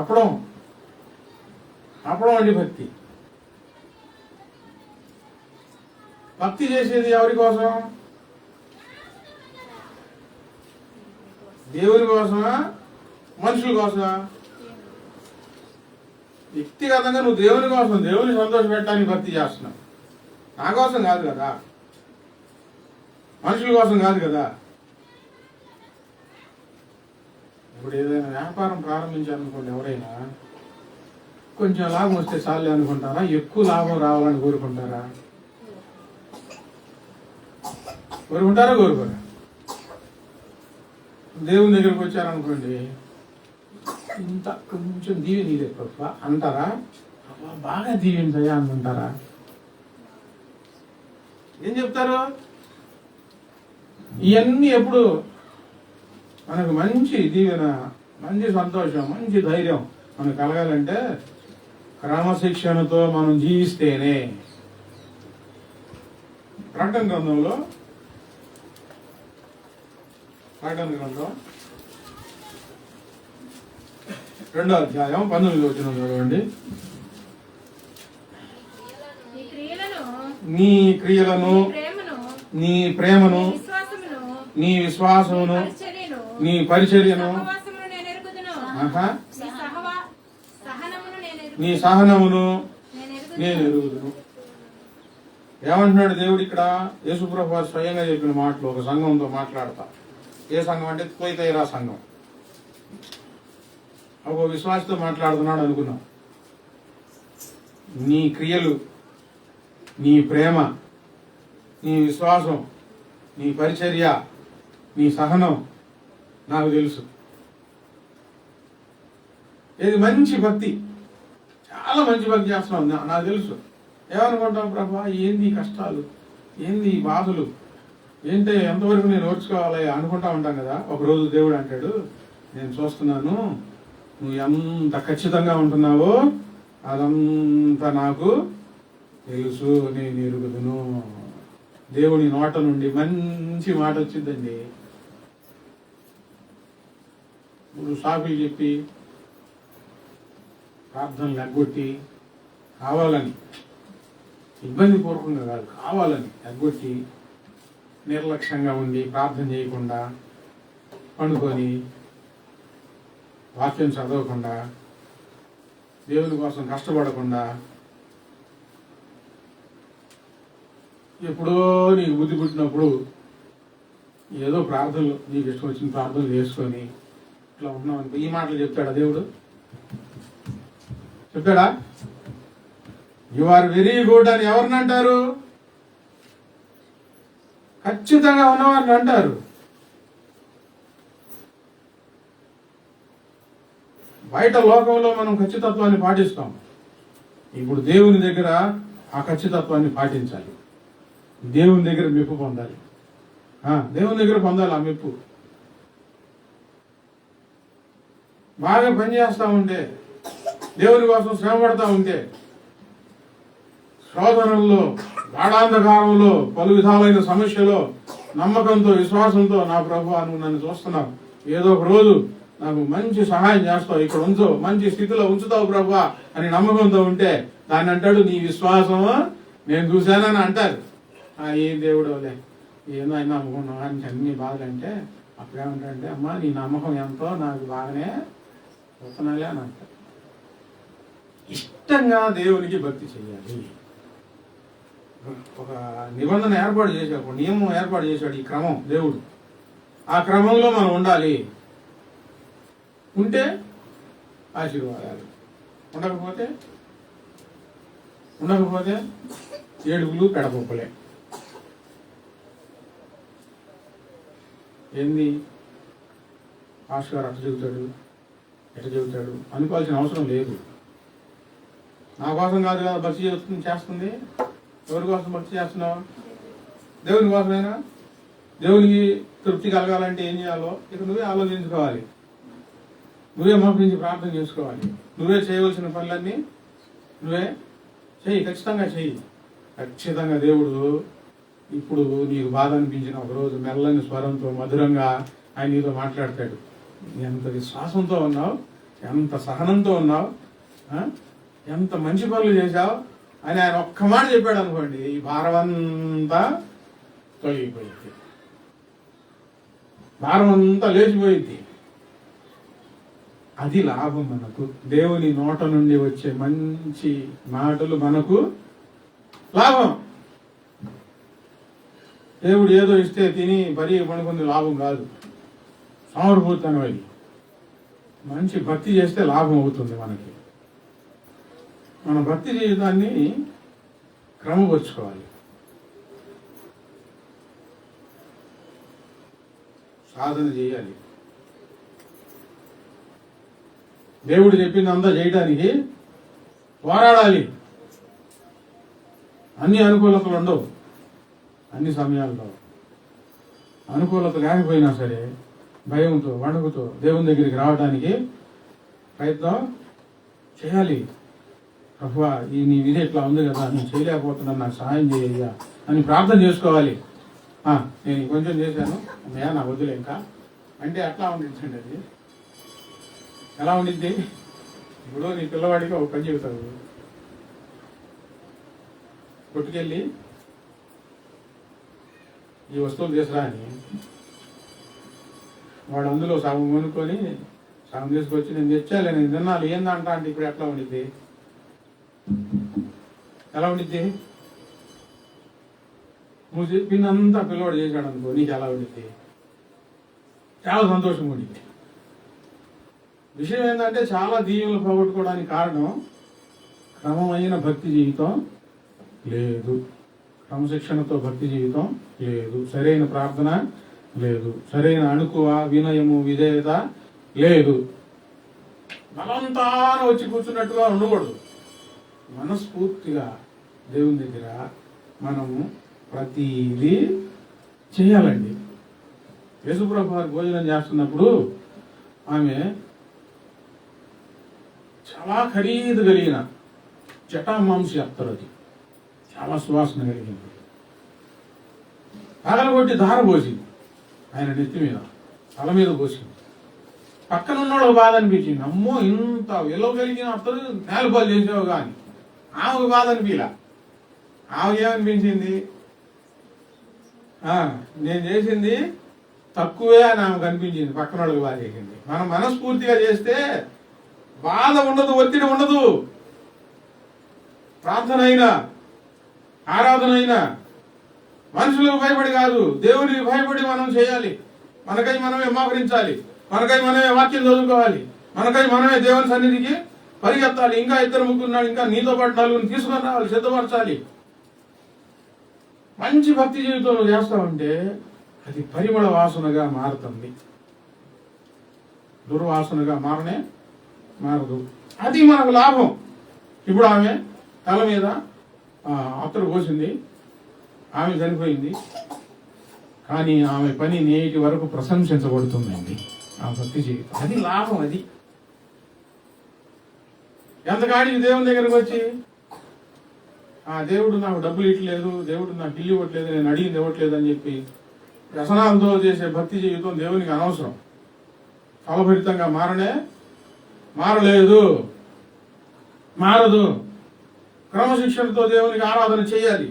Speaker 1: అప్పడం వంటి భక్తి. భక్తి చేసేది ఎవరి కోసం? దేవుని కోసమా, మనుషుల కోసమా? వ్యక్తిగతంగా నువ్వు దేవుని కోసం, దేవుని సంతోష పెట్టడానికి భక్తి చేస్తున్నావు. నా కోసం కాదు కదా, మనుషుల కోసం కాదు కదా. ఇప్పుడు ఏదైనా వ్యాపారం ప్రారంభించాలనుకోండి, ఎవరైనా కొంచెం లాభం వస్తే చాలే అనుకుంటారా? ఎక్కువ లాభం రావాలని కోరుకుంటారా? కోరుకోరా? దేవుని దగ్గరికి వచ్చారనుకోండి, ఇంత కొంచెం దీవెన ఇదే గొప్ప అంటారా? బాగా దీవెంచయ్యా అనుకుంటారా? ఏం చెప్తారు? ఇవన్నీ ఎప్పుడు మనకు మంచి దీవెన, మంచి సంతోషం, మంచి ధైర్యం మనకు కలగాలంటే క్రమశిక్షణతో మనం జీవిస్తేనే. ప్రకటన గ్రంథం 2వ అధ్యాయం 19వ వచనం చూడండి. నీ క్రియలను, నీ ప్రేమను, నీ విశ్వాసమును, నీ పరిచర్యను, నీ సహనమును నేను ఎరుగుదును. ఏమంటున్నాడు దేవుడు ఇక్కడ? యేసుప్రభు వారు స్వయంగా చెప్పిన మాటలు ఒక సంఘంతో మాట్లాడతా. ఏ సంఘం అంటే తుయతైరా సంఘం. ఒక విశ్వాసతో మాట్లాడుతున్నాడు అనుకున్నాం. నీ క్రియలు, నీ ప్రేమ, నీ విశ్వాసం, నీ పరిచర్య, నీ సహనం నాకు తెలుసు. ఇది మంచి భక్తి, చాలా మంచి భక్తి చేస్తున్నాం, నాకు తెలుసు. ఏమనుకుంటాం? ప్రభా, ఏంది కష్టాలు, ఏంది బాధలు, ఏంటి ఎంతవరకు నేను ఓర్చుకోవాలి అనుకుంటా ఉంటాం కదా. ఒకరోజు దేవుడు అంటాడు, నేను చూస్తున్నాను, నువ్వు ఎంత ఖచ్చితంగా ఉంటున్నావో అదంతా నాకు తెలుసు, నేను ఎరుగుదును. దేవుని నోట నుండి మంచి మాట వచ్చిందండి. ఇప్పుడు సాకులు చెప్పి ప్రార్థనలు ఎగ్గొట్టి కావాలని, ఇబ్బంది పూర్వకంగా కాదు, కావాలని ఎగ్గొట్టి నిర్లక్ష్యంగా ఉండి ప్రార్థన చేయకుండా పండుకొని వాక్యం చదవకుండా దేవుని కోసం కష్టపడకుండా ఎప్పుడో నీకు బుద్ధి పుట్టినప్పుడు ఏదో ప్రార్థనలు నీకు ఇష్టం వచ్చిన ప్రార్థనలు చేసుకొని ఇట్లా ఉన్నావు. ఈ మాటలు చెప్తాడా దేవుడు? చెప్పాడా? యు ఆర్ వెరీ గుడ్ అని ఎవరిని అంటారు? ఖచ్చితంగా ఉన్నవారిని అంటారు. బయట లోకంలో మనం ఖచ్చితత్వాన్ని పాటిస్తాం. ఇప్పుడు దేవుని దగ్గర ఆ ఖచ్చితత్వాన్ని పాటించాలి. దేవుని దగ్గర మెప్పు పొందాలి. దేవుని దగ్గర పొందాలి ఆ మెప్పు. బాగా పనిచేస్తా ఉంటే, దేవుని కోసం శ్రమ పడతా ఉంటే, శోధనల్లో, గాఢాంధకారంలో, పలు విధాలైన సమస్యలో నమ్మకంతో, విశ్వాసంతో, నా ప్రభువా నువ్వు నన్ను చూస్తున్నావు, ఏదో ఒక రోజు నాకు మంచి సహాయం చేస్తావు, ఇక్కడ ఉంచు, మంచి స్థితిలో ఉంచుతావు ప్రభువా అని నమ్మకంతో ఉంటే దాన్ని అంటాడు నీ విశ్వాసము నేను చూశానని అంటారు. ఏం దేవుడు ఏదో అయినా నమ్ముకున్నావా అని అన్ని బాధలు అంటే అప్పుడేమంటాడంటే అమ్మా నీ నమ్మకం ఎంతో నాకు బాగానే చూస్తున్నాలే అని అంటారు. ఇష్టంగా దేవునికి భక్తి చేయాలి. ఒక నిబంధన ఏర్పాటు చేశాడు, ఒక నియమం ఏర్పాటు చేశాడు ఈ క్రమం దేవుడు. ఆ క్రమంలో మనం ఉండాలి. ఉంటే ఆశీర్వాదాలు, ఉండకపోతే ఏడుగులు పెడపొప్పలే. ఏంది పాస్ గారు అట్ట చెబుతాడు ఎట్ట చెబుతాడు అనుకోవాల్సిన అవసరం లేదు. నా కోసం కాదు కదా భక్తి చేస్తుంది. ఎవరి కోసం భక్తి చేస్తున్నావు? దేవుని కోసమేనా? దేవునికి తృప్తి కలగాలంటే ఏం చేయాలో ఇక నువ్వే ఆలోచించుకోవాలి. నువ్వే మోకరించి ప్రార్థన చేసుకోవాలి. నువ్వే చేయవలసిన పనులన్నీ నువ్వే చెయ్యి. ఖచ్చితంగా చెయ్యి. ఖచ్చితంగా దేవుడు ఇప్పుడు నీకు బాధ అనిపించిన ఒకరోజు మెల్లని స్వరంతో మధురంగా ఆయన నీతో మాట్లాడతాడు. ఎంత విశ్వాసంతో ఉన్నావు, ఎంత సహనంతో ఉన్నావు, ఎంత మంచి పనులు చేశావు అని ఆయన ఒక్క మాట చెప్పాడు అనుకోండి, ఈ భారం అంతా తొలగిపోయింది, భారం అంతా లేచిపోయింది. అది లాభం మనకు. దేవుని నోట నుండి వచ్చే మంచి మాటలు మనకు లాభం. దేవుడు ఏదో ఇస్తే తిని పనుకుంది లాభం కాదు. సమర్పూర్తనం అది. మంచి భక్తి చేస్తే లాభం అవుతుంది మనకి. మన భక్తి జీవితాన్ని క్రమపరుచుకోవాలి. సాధన చేయాలి. దేవుడు చెప్పిందంతా చేయడానికి పోరాడాలి. అన్ని అనుకూలతలు ఉండవు. అన్ని సమయాల్లో అనుకూలత లేకపోయినా సరే భయంతో వణుకుతో దేవుని దగ్గరికి రావడానికి ప్రయత్నం చేయాలి. ప్రభువా నీ విధి ఇట్లా ఉంది కదా, నేను చేయలేకపోతున్నాను, నాకు సహాయం చేయ్యా అని ప్రార్థన చేసుకోవాలి. నేను కొంచెం చేశాను అమ్మయ్యా నా వద్దులే ఇంకా అంటే అట్లా ఉండించండి. అది ఎలా ఉండిద్ది? ఇప్పుడు నీ పిల్లవాడికి ఒక పని చెబుతావు, కొట్టుకెళ్ళి ఈ వస్తువులు తీసురా అని. వాడు అందులో సగం కొనుక్కొని సగం తీసుకొచ్చి నేను తెచ్చాలి, నేను తిన్నాను ఏందంట అంటే ఇప్పుడు ఎట్లా ఉండిద్ది? ఎలా ఉండిద్ది? నువ్వు చెప్పిందంతా పిల్లవాడు చేశాడు అనుకో, నీకు ఎలా ఉండిద్ది? చాలా సంతోషంగా ఉండిద్ది. విషయం ఏంటంటే చాలా దీవెనలు పోగొట్టుకోవడానికి కారణం క్రమమైన భక్తి జీవితం లేదు, క్రమశిక్షణతో భక్తి జీవితం లేదు, సరైన ప్రార్థన లేదు, సరైన అణుకువ వినయము విధేయత లేదు. బలంతాన వచ్చి కూర్చున్నట్టుగా ఉండకూడదు. మనస్ఫూర్తిగా దేవుని దగ్గర మనము ప్రతిదీ చేయాలండి. యేసుప్రభు వారు భోజనం చేస్తున్నప్పుడు ఆమె చాలా ఖరీదు కలిగిన జటామాంసి అత్తరు, అది చాలా సువాసన కలిగింది. పగలగొట్టి ధార పోసింది ఆయన నెత్తి మీద, తల మీద పోసింది. పక్కన ఉన్నోళ్ళకి బాధ అనిపించింది. అమ్మో, ఇంత విలువ కలిగిన అత్తరు నేలపాలు చేసావు కానీ ఆమెకు బాధ అనిపించలా. ఆమెకు ఏమనిపించింది, నేను చేసింది తక్కువే అని ఆమెకు అనిపించింది. పక్కన వాళ్ళకి బాధ చేసింది. మనం మనస్ఫూర్తిగా చేస్తే బాధ ఉండదు, ఒత్తిడి ఉండదు. ప్రార్థన అయినా ఆరాధన అయినా మనుషులకు భయపడి కాదు, దేవునికి భయపడి మనం చేయాలి. మనకై మనమే మోకరించాలి, మనకై మనమే వాక్యం చదువుకోవాలి, మనకై మనమే దేవుని సన్నిధికి పరిగెత్తాలి. ఇంకా ఇద్దరు ముగ్గురున్నాడు, ఇంకా నీతో పాటు నలుగురిని తీసుకొని రావాలి, సిద్ధపరచాలి. మంచి భక్తి జీవితంలో చేస్తామంటే అది పరిమళ వాసనగా మారుతుంది, దుర్వాసనగా మారదు. అది మనకు లాభం. ఇప్పుడు ఆమె తల మీద అత్తరు పోసింది, ఆమె చనిపోయింది. కానీ ఆమె పని నేటి వరకు ప్రశంసించబడుతుందండి. ఆ భక్తి జీవితం అది లాభం. అది ఎంతకాడికి దేవుని దగ్గరకు వచ్చి దేవుడు నాకు డబ్బులు ఇవ్వట్లేదు, దేవుడు నాకు ఇల్లు ఇవ్వట్లేదు, నేను అడిగింది ఇవ్వట్లేదు అని చెప్పి వ్యసనాలతో చేసే భక్తి జీవితం దేవునికి అనవసరం. ఫలభరితంగా మారదు. క్రమశిక్షణతో దేవునికి ఆరాధన చేయాలి.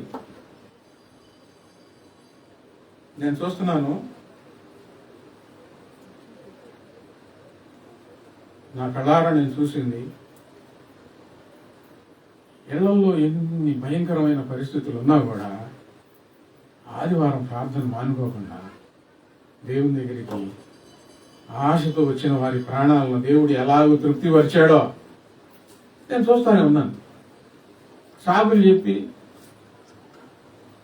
Speaker 1: నేను చూస్తున్నాను, నా కళ్ళారా నేను చూసింది, ఇళ్లలో ఎన్ని భయంకరమైన పరిస్థితులు ఉన్నా కూడా ఆదివారం ప్రార్థన మానుకోకుండా దేవుని దగ్గరికి ఆశతో వచ్చిన వారి ప్రాణాలను దేవుడు ఎలాగో తృప్తిపరిచాడో నేను చూస్తానే ఉన్నాను. సాగులు చెప్పి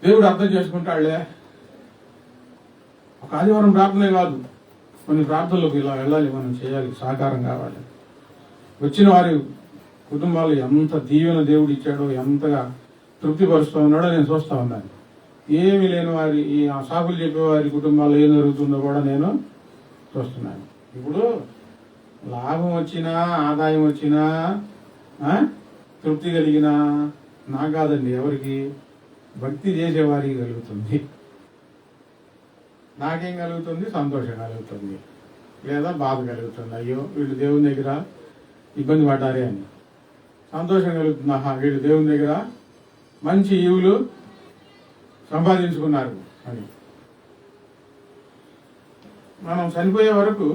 Speaker 1: దేవుడు అర్థం చేసుకుంటాడులే. ఒక ఆదివారం ప్రార్థనే కాదు, కొన్ని ప్రార్థనలకు ఇలా వెళ్ళాలి, మనం చేయాలి, సహకారం కావాలి. వచ్చిన వారి కుటుంబాలు ఎంత దీవెన దేవుడు ఇచ్చాడో, ఎంతగా తృప్తిపరుస్తూ ఉన్నాడో నేను చూస్తూ ఉన్నాను. ఏమీ లేని వారి, ఈ సాకులు చెప్పేవారి కుటుంబాల్లో ఏం జరుగుతుందో కూడా నేను చూస్తున్నాను. ఇప్పుడు లాభం వచ్చినా ఆదాయం వచ్చినా తృప్తి కలిగినా నాకు కాదండి, ఎవరికి? భక్తి చేసేవారికి కలుగుతుంది. నాకేం కలుగుతుంది? సంతోషం కలుగుతుంది, లేదా బాధ కలుగుతుంది. అయ్యో వీళ్ళు దేవుని దగ్గర ఇబ్బంది పడ్డారే అని. సంతోషం కలుగుతుంది, ఆహా వీళ్ళు దేవుని దగ్గర మంచి ఈవులు సంపాదించుకున్నారు అని. మనం చనిపోయే వరకు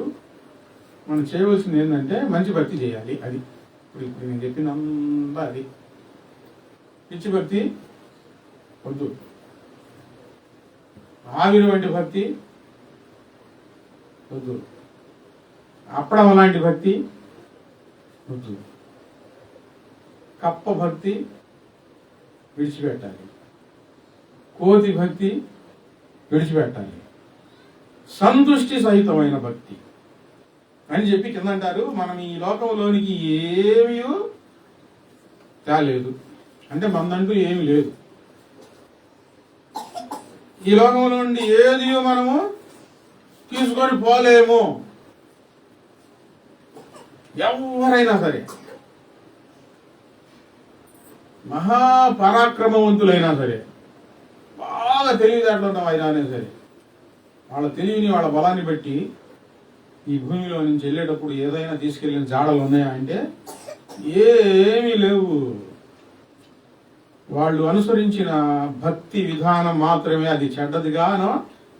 Speaker 1: మనం చేయవలసింది ఏంటంటే మంచి భక్తి చేయాలి. అది ఇప్పుడు నేను చెప్పిందంతా అది. పిచ్చి భక్తి వద్దు, ఆవిరి వంటి భక్తి వద్దు, అప్పడం లాంటి భక్తి వద్దు, కప్ప భక్తి విడిచిపెట్టాలి, కోతి భక్తి విడిచిపెట్టాలి, సంతుష్టి సహితమైన భక్తి అని చెప్పి కింద అంటారు. మనం ఈ లోకంలోనికి ఏమీ తేలేదు, అంటే మందంటూ ఏమీ లేదు. ఈ లోకంలో నుండి ఏది మనము తీసుకొని పోలేము. ఎవరైనా సరే, మహాపరాక్రమవంతులైనా సరే, బాగా తెలివితేటలు అయినా సరే, వాళ్ళ తెలివిని వాళ్ళ బలాన్ని బట్టి ఈ భూమిలో నుంచి వెళ్ళేటప్పుడు ఏదైనా తీసుకెళ్ళిన జాడలు ఉన్నాయా అంటే ఏమీ లేవు. వాళ్ళు అనుసరించిన భక్తి విధానం మాత్రమే అది చెడ్డదిగానో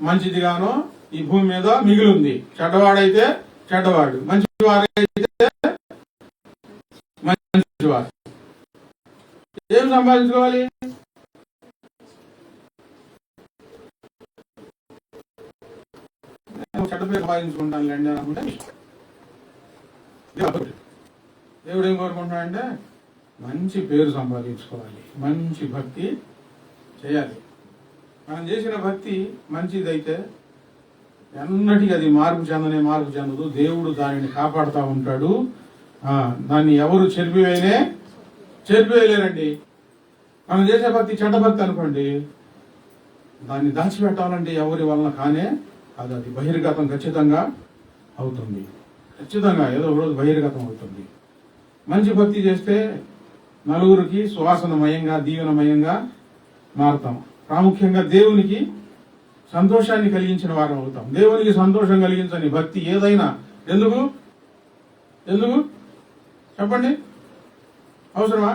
Speaker 1: మంచిదిగానో ఈ భూమి మీద మిగిలింది. చెడ్డవాడైతే చెడ్డవాడు, మంచివాడైతే మంచివాడు. ఏం సంపాదించుకోవాలి? చెడ్డ పేరు సంపాదించుకుంటాను లేండి అనుకుంటే దేవుడు ఏం కోరుకుంటున్నాడంటే మంచి పేరు సంపాదించుకోవాలి, మంచి భక్తి చేయాలి. మనం చేసిన భక్తి మంచిదైతే ఎన్నటికీ అది మార్పు చెందదు. దేవుడు దానిని కాపాడుతూ ఉంటాడు. దాన్ని ఎవరు చెరిపివేయలేరండి. మనం చేసే భక్తి చెడ్డ భక్తి అనుకోండి, దాన్ని దాచిపెట్టాలంటే ఎవరి వలన కానే అది బహిర్గతం ఖచ్చితంగా అవుతుంది. ఖచ్చితంగా ఏదో ఒక రోజు బహిర్గతం అవుతుంది. మంచి భక్తి చేస్తే నలుగురికి సువాసనమయంగా దీవెనమయంగా మారుతాం. ప్రాముఖ్యంగా దేవునికి సంతోషాన్ని కలిగించిన వారం అవుతాం. దేవునికి సంతోషం కలిగించని భక్తి ఏదైనా ఎందుకు ఎందుకు చెప్పండి? అవసరమా?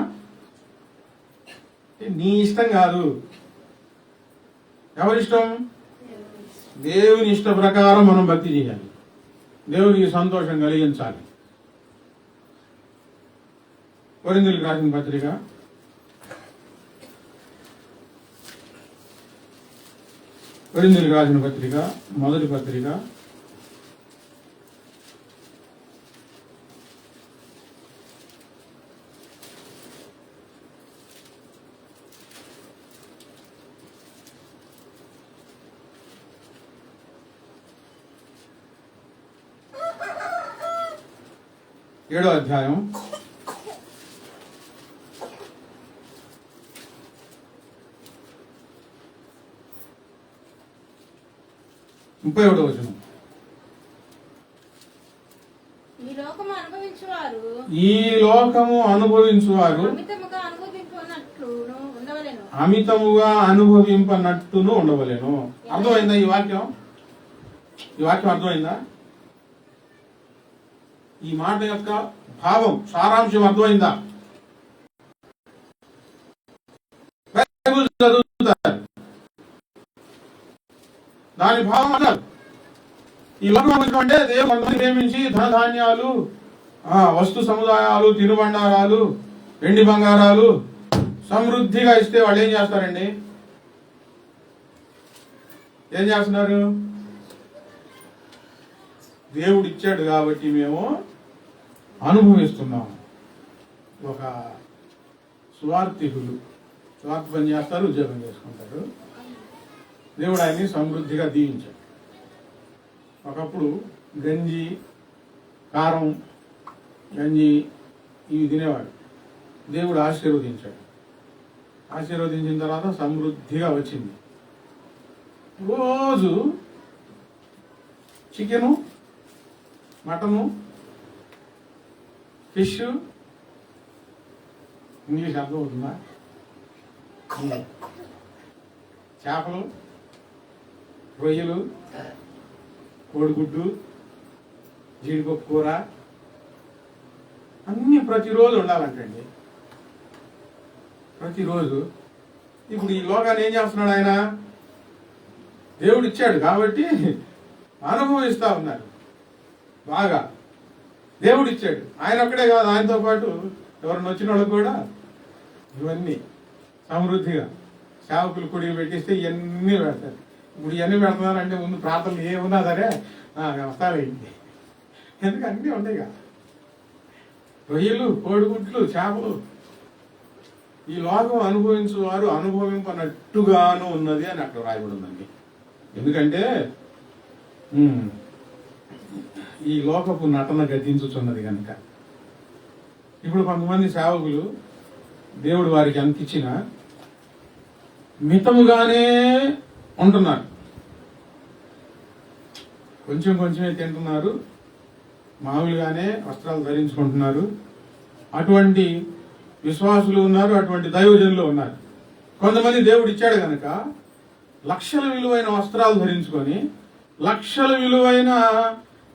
Speaker 1: నీ ఇష్టం కాదు. ఎవరిష్టం? దేవుని ఇష్ట ప్రకారం మనం భక్తి చేయాలి. దేవునికి సంతోషం కలిగించాలి. కొరింథీయులకు రాసిన పత్రిక 1వ పత్రిక 7వ అధ్యాయం 31వ వచనం. ఈ లోకము అనుభవించువారు అమితముగా అనుభవింపనట్టును ఉండవలేను. అర్థమైందా ఈ వాక్యం? ఈ వాక్యం అర్థమైందా? ఈ మాట యొక్క భావం, సారాంశం అర్థమైందా? చదువుతారు, దాని భావం అన్నారు. ఈ లోకం అంటే దేవుడు కొంతమంది ప్రేమించి ధనధాన్యాలు, వస్తు సముదాయాలు, తినుబండారాలు, వెండి బంగారాలు సమృద్ధిగా ఇస్తే వాళ్ళు ఏం చేస్తారండి? ఏం చేస్తున్నారు? దేవుడు ఇచ్చాడు కాబట్టి మేము అనుభవిస్తున్నాం. ఒక స్వార్థికులు స్వార్థ పని చేస్తారు, ఉద్యోగం చేసుకుంటారు. దేవుడు ఆయన్ని సమృద్ధిగా దీవించాడు. ఒకప్పుడు గంజి, కారం, గంజి ఇవి తినేవాడు. దేవుడు ఆశీర్వదించాడు. ఆశీర్వదించిన తర్వాత సమృద్ధిగా వచ్చింది. రోజు చికెను, మటను, ఫిష్, ఇంగ్లీష్ అర్థమవుతుందా? చేపలు, రొయ్యలు, కోడిగుడ్డు, జీడిపప్పు కూర అన్నీ ప్రతిరోజు ఉండాలంటండి. ప్రతిరోజు. ఇప్పుడు ఈ లోకాన్ని ఏం చేస్తున్నాడు ఆయన? దేవుడు ఇచ్చాడు కాబట్టి అనుభవిస్తా ఉన్నారు. బాగా దేవుడు ఇచ్చాడు. ఆయన ఒక్కడే కాదు, ఆయనతో పాటు ఎవరిని వచ్చిన వాళ్ళకు కూడా ఇవన్నీ సమృద్ధిగా సేవకులు కుడికి పెట్టిస్తే ఇవన్నీ పెడతారు. ఇప్పుడు ఇవన్నీ పెడుతున్నారంటే ముందు ప్రార్థనలు ఏమున్నా సరే వస్తావేంటి? ఎందుకు అన్నీ ఉంటాయి కదా, రొయ్యలు, కోడిగుడ్లు, చేపలు. ఈ లోకం అనుభవించు వారు అనుభవింపనట్టుగాను ఉన్నది అని అక్కడ రాయబడి ఉందండి. ఎందుకంటే ఈ లోకపు నటన గతించుచున్నది కనుక. ఇప్పుడు కొంతమంది సేవకులు దేవుడు వారికి ఎంత ఇచ్చినా మితముగానే ఉంటున్నారు. కొంచెం కొంచెమే తింటున్నారు, మామూలుగానే వస్త్రాలు ధరించుకుంటున్నారు. అటువంటి విశ్వాసులు ఉన్నారు, అటువంటి దైవజనులు ఉన్నారు. కొంతమంది దేవుడు ఇచ్చాడు కనుక లక్షల విలువైన వస్త్రాలు ధరించుకొని లక్షల విలువైన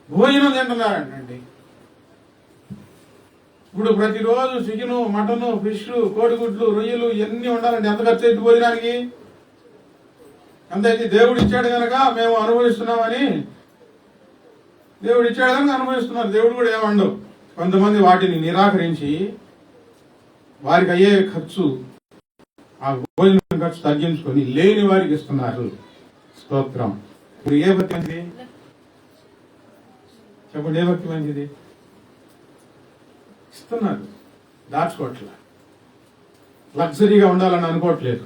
Speaker 1: భోజనం తింటున్నారండి. ఇప్పుడు ప్రతిరోజు చికెను, మటను, ఫిష్, కోడిగుడ్లు, రొయ్యలు ఇవన్నీ ఉండాలండి. ఎంత ఖర్చు అయితే భోజనానికి? ఎంతైతే దేవుడు ఇచ్చాడు కనుక మేము అనుభవిస్తున్నామని, దేవుడు ఇచ్చాడు కనుక అనుభవిస్తున్నారు. దేవుడు కూడా ఏమండు. కొంతమంది వాటిని నిరాకరించి వారికి అయ్యే ఖర్చు, ఆ భోజనం ఖర్చు తగ్గించుకొని లేని వారికి ఇస్తున్నారు. స్తోత్రం. ఇప్పుడు ఏ భక్తి మంచిది చెప్పండి? ఏ భక్తి మంచిది? ఇస్తున్నారు, దాచుకోవట్లా, లగ్జరీగా ఉండాలని అనుకోవట్లేదు.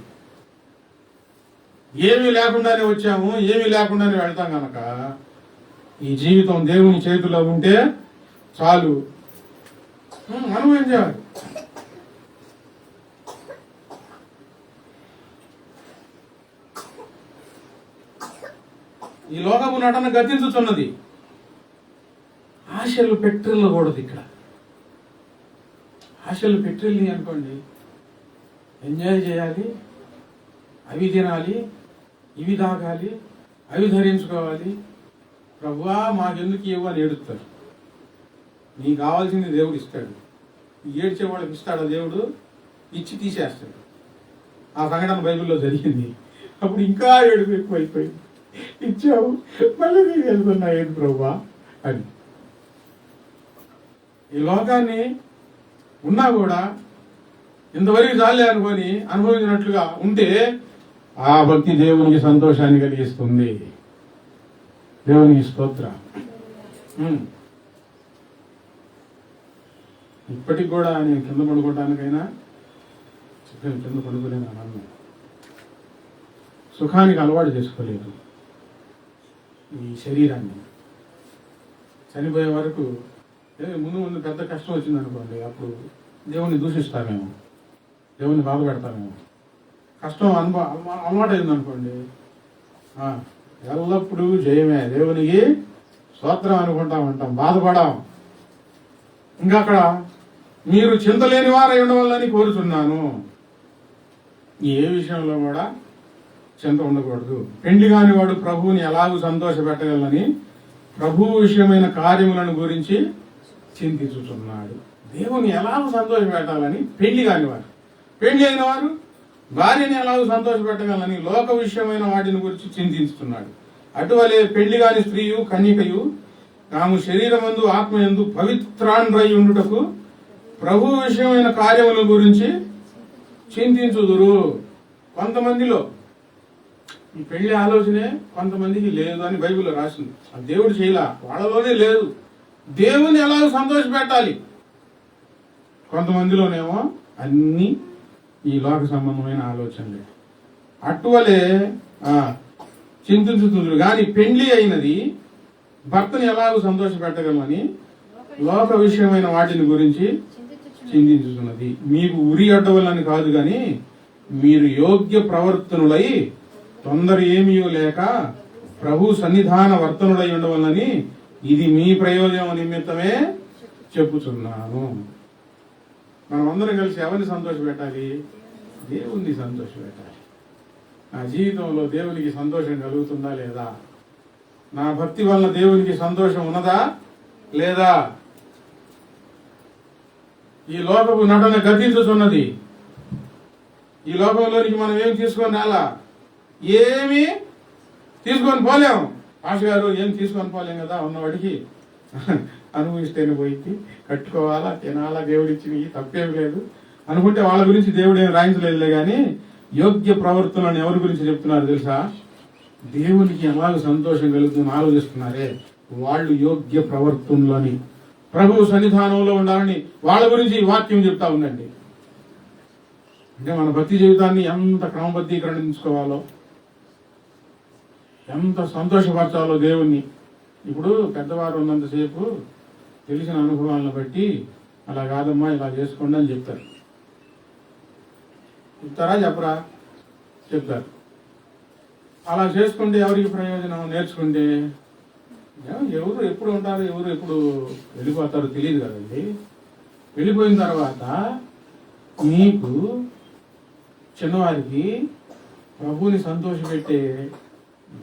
Speaker 1: ఏమీ లేకుండానే వచ్చాము, ఏమీ లేకుండానే వెళ్తాం కనుక ఈ జీవితం దేవుని చేతిలో ఉంటే చాలు, అనుభవించాలి. ఈ లోకపు నటన గతించుచున్నది. ఆశలు పెట్టిల్లకూడదు. ఇక్కడ ఆశలు పెట్టిల్ని అనుకోండి, ఎంజాయ్ చేయాలి, అవి తినాలి, ఇవి తాగాలి, అవి ధరించుకోవాలి, ప్రభువా మాకెందుకు ఇవ్వు అని ఏడుస్తారు. నీకు కావాల్సింది దేవుడు ఇస్తాడు. ఏడ్చే వాళ్ళకి ఇస్తాడు దేవుడు, ఇచ్చి తీసేస్తాడు. ఆ సంఘటన బైబిల్లో జరిగింది. అప్పుడు ఇంకా ఏడుపు ఎక్కువైపోయింది. ఇచ్చావు మళ్ళీ నీకు వెళ్తున్నా ఏంటి ప్రభువా అని. ఈ లోకాన్ని ఉన్నా కూడా ఇంతవరకు చాలే అనుకొని అనుభవించినట్లుగా ఉంటే ఆ భక్తి దేవునికి సంతోషాన్ని కలిగిస్తుంది. దేవునికి స్తోత్రం. ఇప్పటికి కూడా నేను కింద పడుకోవడానికైనా చెప్పాను, కింద పడుకోలేను అన్నాను. సుఖానికి అలవాటు చేసుకోలేదు ఈ శరీరాన్ని. చనిపోయే వరకు ముందు ముందు పెద్ద కష్టం వచ్చింది అనుకోండి, అప్పుడు దేవుణ్ణి దూషిస్తామేమో, దేవుణ్ణి బాధ పెడతామేమో. కష్టం అలవాటు అయింది అనుకోండి, ఎల్లప్పుడూ జయమే, దేవునికి స్తోత్రం అనుకుంటా ఉంటాం, బాధపడాం. ఇంకా అక్కడ మీరు చింతలేని వారై ఉండవాలని కోరుతున్నాను. ఏ విషయంలో కూడా చింత ఉండకూడదు. పెండ్లి కాని వాడు ప్రభువుని ఎలాగూ సంతోష పెట్టగలని ప్రభువు విషయమైన కార్యములను గురించి చింతించుతున్నాడు. దేవుని ఎలాగూ సంతోష పెట్టాలని పెళ్లి కాని వారు, పెళ్లి అయిన వారు భార్యని ఎలాగూ సంతోష పెట్టగలని లోక విషయమైన వాటిని గురించి చింతిస్తున్నాడు. అటువలే పెళ్లి కాని స్త్రీయు కన్యకయు తాము శరీరమందు ఆత్మయందు పవిత్రాండ్రై ఉండుటకు ప్రభు విషయమైన కార్యముల గురించి చింతించుదురు. కొంతమందిలో ఈ పెళ్లి ఆలోచనే కొంతమందికి లేదు అని బైబిల్లో రాసింది. ఆ దేవుడు చేయలా, వాళ్ళలోనే లేదు. దేవుని ఎలా సంతోష పెట్టాలి. కొంతమందిలోనేమో అన్ని ఈ లోక సంబంధమైన ఆలోచనలే. అటువలే చింతించుతున్నారు కానీ పెళ్లి అయినది భర్తని ఎలాగో సంతోష పెట్టగలమని లోక విషయమైన వాటిని గురించి చింతించుతున్నది. మీకు ఉరి అడ్డవలని కాదు గాని మీరు యోగ్య ప్రవర్తనులై తొందర ఏమీ లేక ప్రభు సన్నిధాన వర్తనులై ఉండవలని ఇది మీ ప్రయోజనం నిమిత్తమే చెప్పుచున్నాను. మనం అందరం కలిసి ఎవరిని సంతోష పెట్టాలి? దేవుణ్ణి సంతోష పెట్టాలి. నా జీవితంలో దేవునికి సంతోషం కలుగుతుందా లేదా? నా భక్తి వలన దేవునికి సంతోషం ఉన్నదా లేదా? ఈ లోకపు నటన గతించుతున్నది. ఈ లోకంలోనికి మనం ఏం తీసుకొని రాలా? ఏమి తీసుకొని పోలేం. ఆశ గారు ఏం తీసుకొని పోలేం కదా, ఉన్నవాడికి అనుభవిస్తేనే పోయి కట్టుకోవాలా, తినాలా, దేవుడిచ్చి తప్పేం లేదు అనుకుంటే వాళ్ళ గురించి దేవుడు ఏం రాయించలేదులే. కానీ యోగ్య ప్రవర్తనని ఎవరి గురించి చెప్తున్నారు తెలుసా? దేవునికి ఎలాగ సంతోషం కలుగుతుందని ఆలోచిస్తున్నారే వాళ్ళు యోగ్య ప్రవర్తనలని, ప్రభు సన్నిధానంలో ఉండాలని వాళ్ళ గురించి వాక్యం చెప్తా ఉందండి. అంటే మన భక్తి జీవితాన్ని ఎంత క్రమబద్ధీకరించుకోవాలో, ఎంత సంతోషపరచాలో దేవుణ్ణి. ఇప్పుడు పెద్దవారు ఉన్నంతసేపు తెలిసిన అనుభవాలను బట్టి అలా కాదమ్మా ఇలా చేసుకోండి అని చెప్తారు. చెప్తారా చెప్పరా? చెప్తారు. అలా చేసుకుంటే ఎవరికి ప్రయోజనం? నేర్చుకుంటే ఎవరు ఎప్పుడు ఉంటారు, ఎవరు ఎప్పుడు వెళ్ళిపోతారో తెలియదు కదండి. వెళ్ళిపోయిన తర్వాత మీకు చిన్నవారికి ప్రభువుని సంతోషపెట్టే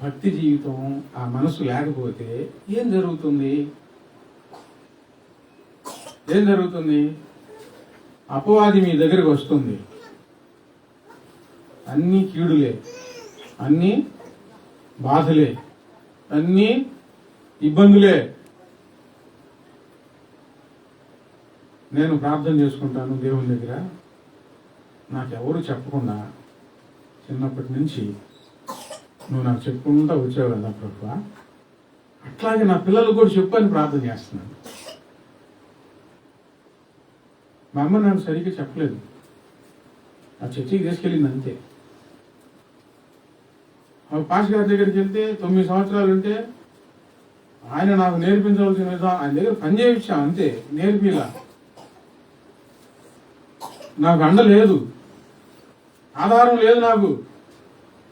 Speaker 1: భక్తి జీవితం ఆ మనసు లేకపోతే ఏం జరుగుతుంది? ఏం జరుగుతుంది? అపవాది మీ దగ్గరికి వస్తుంది. అన్ని కీడులే, అన్ని బాధలే, అన్ని ఇబ్బందులే. నేను ప్రార్థన చేసుకుంటాను దేవుని దగ్గర, నాకెవరు చెప్పకుండా చిన్నప్పటి నుంచి నువ్వు నాకు చెప్పుకుంటా వచ్చావు కదా ప్రభువా, అట్లాగే నా పిల్లలు కూడా చెప్పని ప్రార్థన చేస్తున్నాను. మా అమ్మ నాకు సరిగ్గా చెప్పలేదు, ఆ చర్చికి తీసుకెళ్ళింది అంతే. పాస్ గారి దగ్గరికి వెళ్తే 9 సంవత్సరాలు ఉంటే ఆయన నాకు నేర్పించవలసిన విధానం, ఆయన దగ్గర పని చేయించాం అంతే, నేర్పిలా. నాకు అండ లేదు, ఆధారం లేదు, నాకు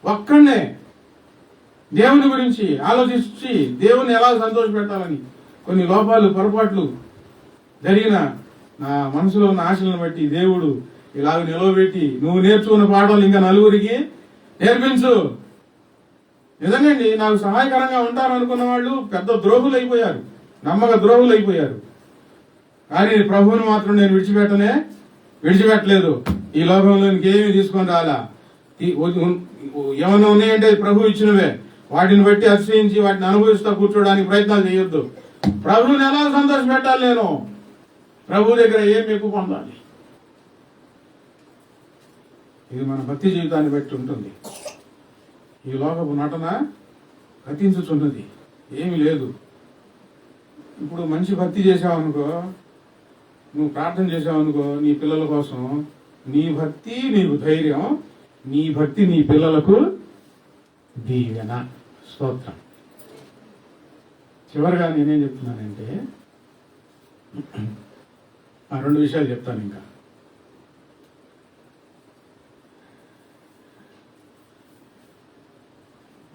Speaker 1: ఒక్కడే దేవుని గురించి ఆలోచించి దేవుని ఎలా సంతోష పెట్టాలని కొన్ని లోపాలు పొరపాట్లు జరిగిన నా మనసులో ఉన్న ఆశలను బట్టి దేవుడు ఇలాగ నిలవబెట్టి నువ్వు నేర్చుకున్న పాఠాలు ఇంకా నలుగురికి నేర్పించు. నిజంగాండి, నాకు సహాయకరంగా ఉంటారనుకున్న వాళ్ళు పెద్ద ద్రోహులు అయిపోయారు, నమ్మక ద్రోహులు అయిపోయారు. కానీ ప్రభువుని మాత్రం నేను విడిచిపెట్టలేదు. ఈ లోకంలో ఇంకేమీ తీసుకొని రాలా. ఏమన్నా ఉన్నాయంటే ప్రభు ఇచ్చినవే, వాటిని బట్టి అతిశయించి వాటిని అనుభవిస్తూ కూర్చోడానికి ప్రయత్నాలు చేయొద్దు. ప్రభువుని ఎలా సంతోష పెట్టాలి? నేను ప్రభు దగ్గర ఏం ఎక్కువ పొందాలి? ఇది మన భక్తి జీవితాన్ని బట్టి ఉంటుంది. ఈ లోకపు నటన గతించుచున్నది, ఏమీ లేదు. ఇప్పుడు మంచి భక్తి చేసావనుకో, నువ్వు ప్రార్థన చేసావనుకో నీ పిల్లల కోసం, నీ భక్తి నీకు ధైర్యం, నీ భక్తి నీ పిల్లలకు దీవెన. స్తోత్రం. చివరిగా నేనేం చెప్తున్నానంటే, ఆ 2 విషయాలు చెప్తాను. ఇంకా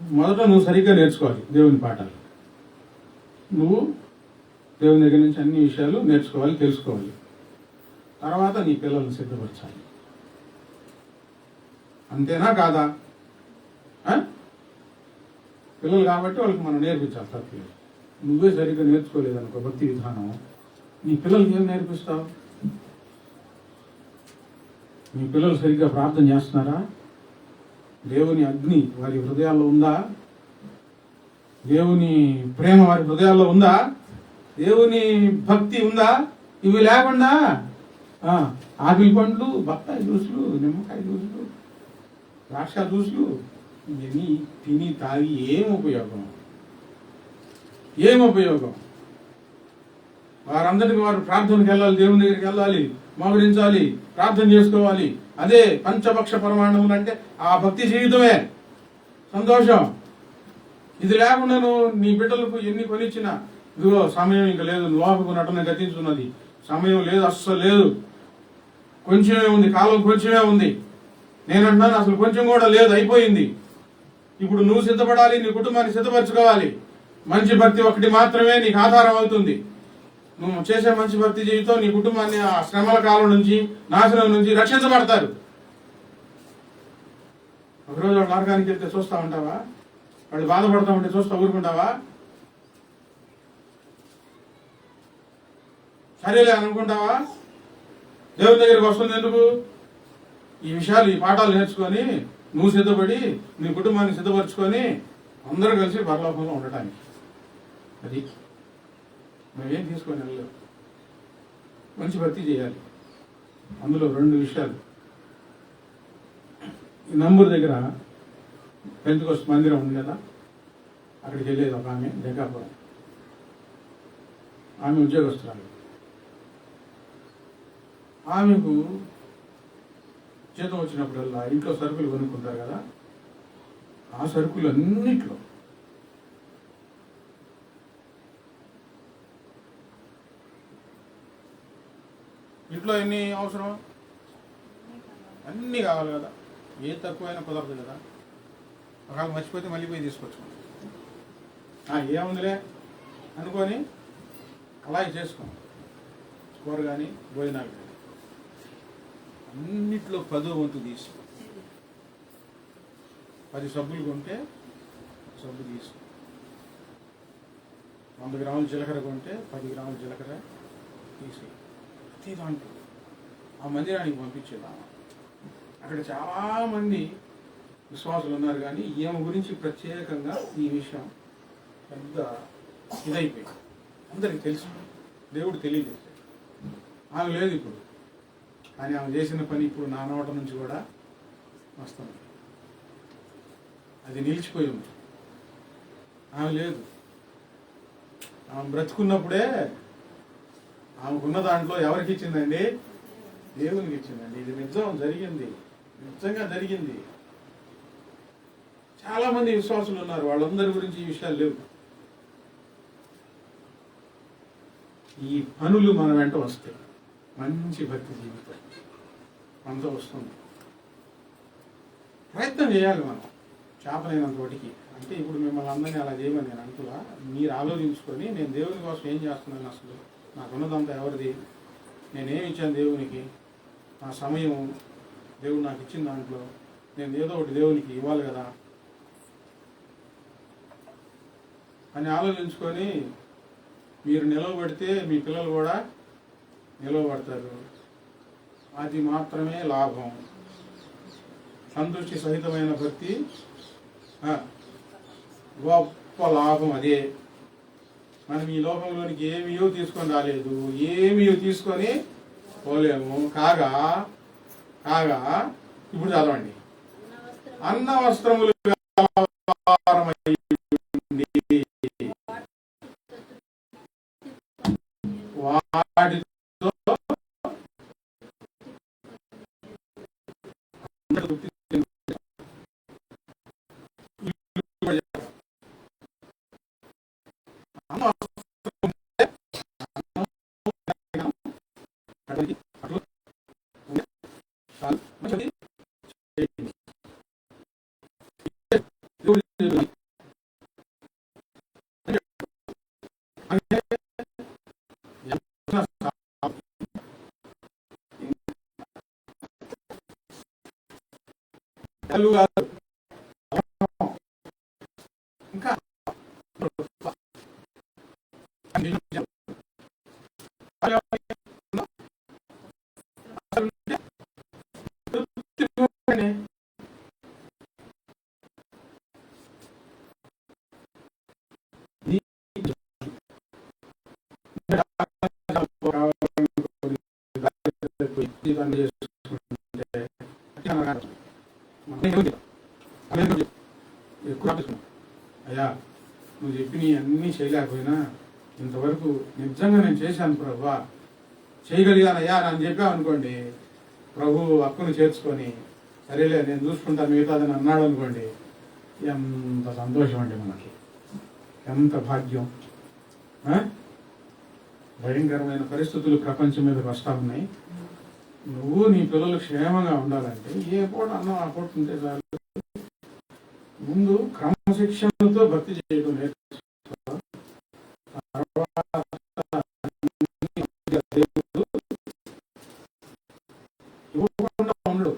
Speaker 1: మొదట నువ్వు సరిగ్గా నేర్చుకోవాలి దేవుని పాఠాలు. నువ్వు దేవుని దగ్గర నుంచి అన్ని విషయాలు నేర్చుకోవాలి, తెలుసుకోవాలి. తర్వాత నీ పిల్లల్ని సిద్ధపరచాలి. అంతేనా కాదా? పిల్లలు కాబట్టి వాళ్ళకి మనం నేర్పించాలి, తప్పలేదు. నువ్వే సరిగ్గా నేర్చుకోలేదనుకో భక్తి విధానం, నీ పిల్లలకి ఏం నేర్పిస్తావు? మీ పిల్లలు సరిగ్గా ప్రార్థన చేస్తున్నారా? దేవుని అగ్ని వారి హృదయాల్లో ఉందా? దేవుని ప్రేమ వారి హృదయాల్లో ఉందా? దేవుని భక్తి ఉందా? ఇవి లేకుండా ఆపిల్ పండ్లు, బత్తాయి జ్యూసులు, నిమ్మకాయ జ్యూసులు, ద్రాక్ష జ్యూసులు ఇవన్నీ తిని తాగి ఏం ఉపయోగం? వారందరికీ వారు ప్రార్థనకి వెళ్ళాలి, దేవుని దగ్గరికి వెళ్ళాలి, మోకరించాలి, ప్రార్థన చేసుకోవాలి. అదే పంచపక్ష పరమాణములు అంటే ఆ భక్తి జీవితమే సంతోషం. ఇది లేకుండా నువ్వు నీ బిడ్డలకు ఎన్ని కొనిచ్చినా, ఇదిగో సమయం ఇంకా లేదు, లోకపు నటన గతించున్నది, సమయం లేదు, అస్సలు లేదు, కొంచెమే ఉంది, కాలం కొంచెమే ఉంది. నేనంటున్నాను అసలు కొంచెం కూడా లేదు, అయిపోయింది. ఇప్పుడు నువ్వు సిద్ధపడాలి, నీ కుటుంబాన్ని సిద్ధపరచుకోవాలి. మంచి భక్తి ఒకటి మాత్రమే నీకు ఆధారం అవుతుంది. నువ్వు చేసే మంచి భక్తి జీవితం నీ కుటుంబాన్ని ఆ శ్రమల కాలం నుంచి, నాశనం నుంచి రక్షించబడతారు. ఒకరోజు వాళ్ళు నరకానికి వెళ్తే చూస్తా ఉంటావా? వాళ్ళు బాధపడతా ఉంటే చూస్తా ఊరుకుంటావా? సరేలే అనుకుంటావా? దేవుని దగ్గరికి వస్తుంది ఎందుకు? ఈ విషయాలు, ఈ పాఠాలు నేర్చుకొని నువ్వు సిద్ధపడి నీ కుటుంబాన్ని సిద్ధపరచుకొని అందరూ కలిసి పరలోకంలో ఉండటానికి. అది మేమేం తీసుకొని వెళ్ళలేవు. మంచి భక్తి చేయాలి. అందులో 2 విషయాలు. ఈ నంబూరు దగ్గర పెంతెకోస్తు మందిరం ఉంది కదా, అక్కడికి వెళ్ళేది ఒక ఆమె, జగ్గాపురం. ఆమె ఉద్యోగస్తురాలు. ఆమెకు జీతం వచ్చినప్పుడల్లా ఇంట్లో సరుకులు కొనుక్కుంటారు కదా, ఆ సరుకులు అన్నిట్లో ఇంట్లో ఎన్ని అవసరం అన్నీ కావాలి కదా, ఏ తక్కువైనా కుదరదు కదా. ఒకవేళ మర్చిపోతే మళ్ళీ పోయి తీసుకొచ్చుకోండి, ఏముందిలే అనుకొని అలాగే చేసుకోండి. కూర కానీ భోజనాలు కానీ అన్నిట్లో 10వ వంతు తీసుకో. 10 సబ్బులు కొంటే సబ్బు తీసుకో. 100 గ్రాముల జీలకర్ర కొంటే 10 గ్రాముల జీలకర్ర తీసుకో. ప్రతి దాంట్లో ఆ మందిరానికి పంపించేదా. అక్కడ చాలామంది విశ్వాసులు ఉన్నారు, కానీ ఈమె గురించి ప్రత్యేకంగా ఈ విషయం పెద్ద ఇదైపోయింది. అందరికి తెలుసు, దేవుడు తెలియజేశాడు. ఆమె లేదు ఇప్పుడు, కానీ ఆమె చేసిన పని ఇప్పుడు నా నోట నుంచి కూడా వస్తుంది. అది నిలిచిపోయి ఉంది. ఆమె లేదు. ఆమె బ్రతుకున్నప్పుడే ఆమెకున్న దాంట్లో ఎవరికి ఇచ్చిందండి? దేవునికి ఇచ్చిందండి. ఇది నిజం, జరిగింది, నిజంగా జరిగింది. చాలా మంది విశ్వాసులు ఉన్నారు, వాళ్ళందరి గురించి ఈ విషయాలు లేవు. ఈ పనులు మన వెంట వస్తాయి. మంచి భక్తి జీవితం మనతో వస్తుంది. ప్రయత్నం చేయాలి మనం చేతనైనంత వాటికి. అంటే ఇప్పుడు మిమ్మల్ని అందరినీ అలా చేయమని నేను అంటున్నా. మీరు ఆలోచించుకొని నేను దేవుని కోసం ఏం చేస్తున్నాను, అసలు నాకున్నదంతా ఎవరిది, నేనేమి ఇచ్చాను దేవునికి, నా సమయం దేవుడు నాకు ఇచ్చిన దాంట్లో నేను ఏదో ఒకటి దేవునికి ఇవ్వాలి కదా అని ఆలోచించుకొని మీరు నిలవబడితే మీ పిల్లలు కూడా నిలవబడతారు. అది మాత్రమే లాభం. సంతృష్టి సహితమైన భక్తి గొప్ప లాభం. అదే మనం ఈ లోకంలోనికి ఏమీయో తీసుకొని రాలేదు, ఏమీయో తీసుకొని పోలేము. కాగా కాగా ఇప్పుడు చదవండి. అన్న వస్త్రములు వాటితో ఇంకా అయ్యా నువ్వు చెప్పి నీ అన్నీ చేయలేకపోయినా ఇంతవరకు నిజంగా నేను చేశాను ప్రభా, చేయగలిగానయ్యా అని చెప్పావు అనుకోండి, ప్రభు హక్కును చేర్చుకొని సరేలే నేను చూసుకుంటాను మిగతాదని అన్నాడు అనుకోండి, ఎంత సంతోషం అండి మనకి, ఎంత భాగ్యం. భయంకరమైన పరిస్థితులు ప్రపంచం మీదకి వస్తా ఉన్నాయి. నువ్వు నీ పిల్లలు క్షేమంగా ఉండాలంటే ఏ పూట అన్నం ఆ పూట ఉంటే చాలు. ముందు క్రమశిక్షణతో భక్తి చేయడం నేర్చుకో. ఇవ్వకుండా ఉండడు.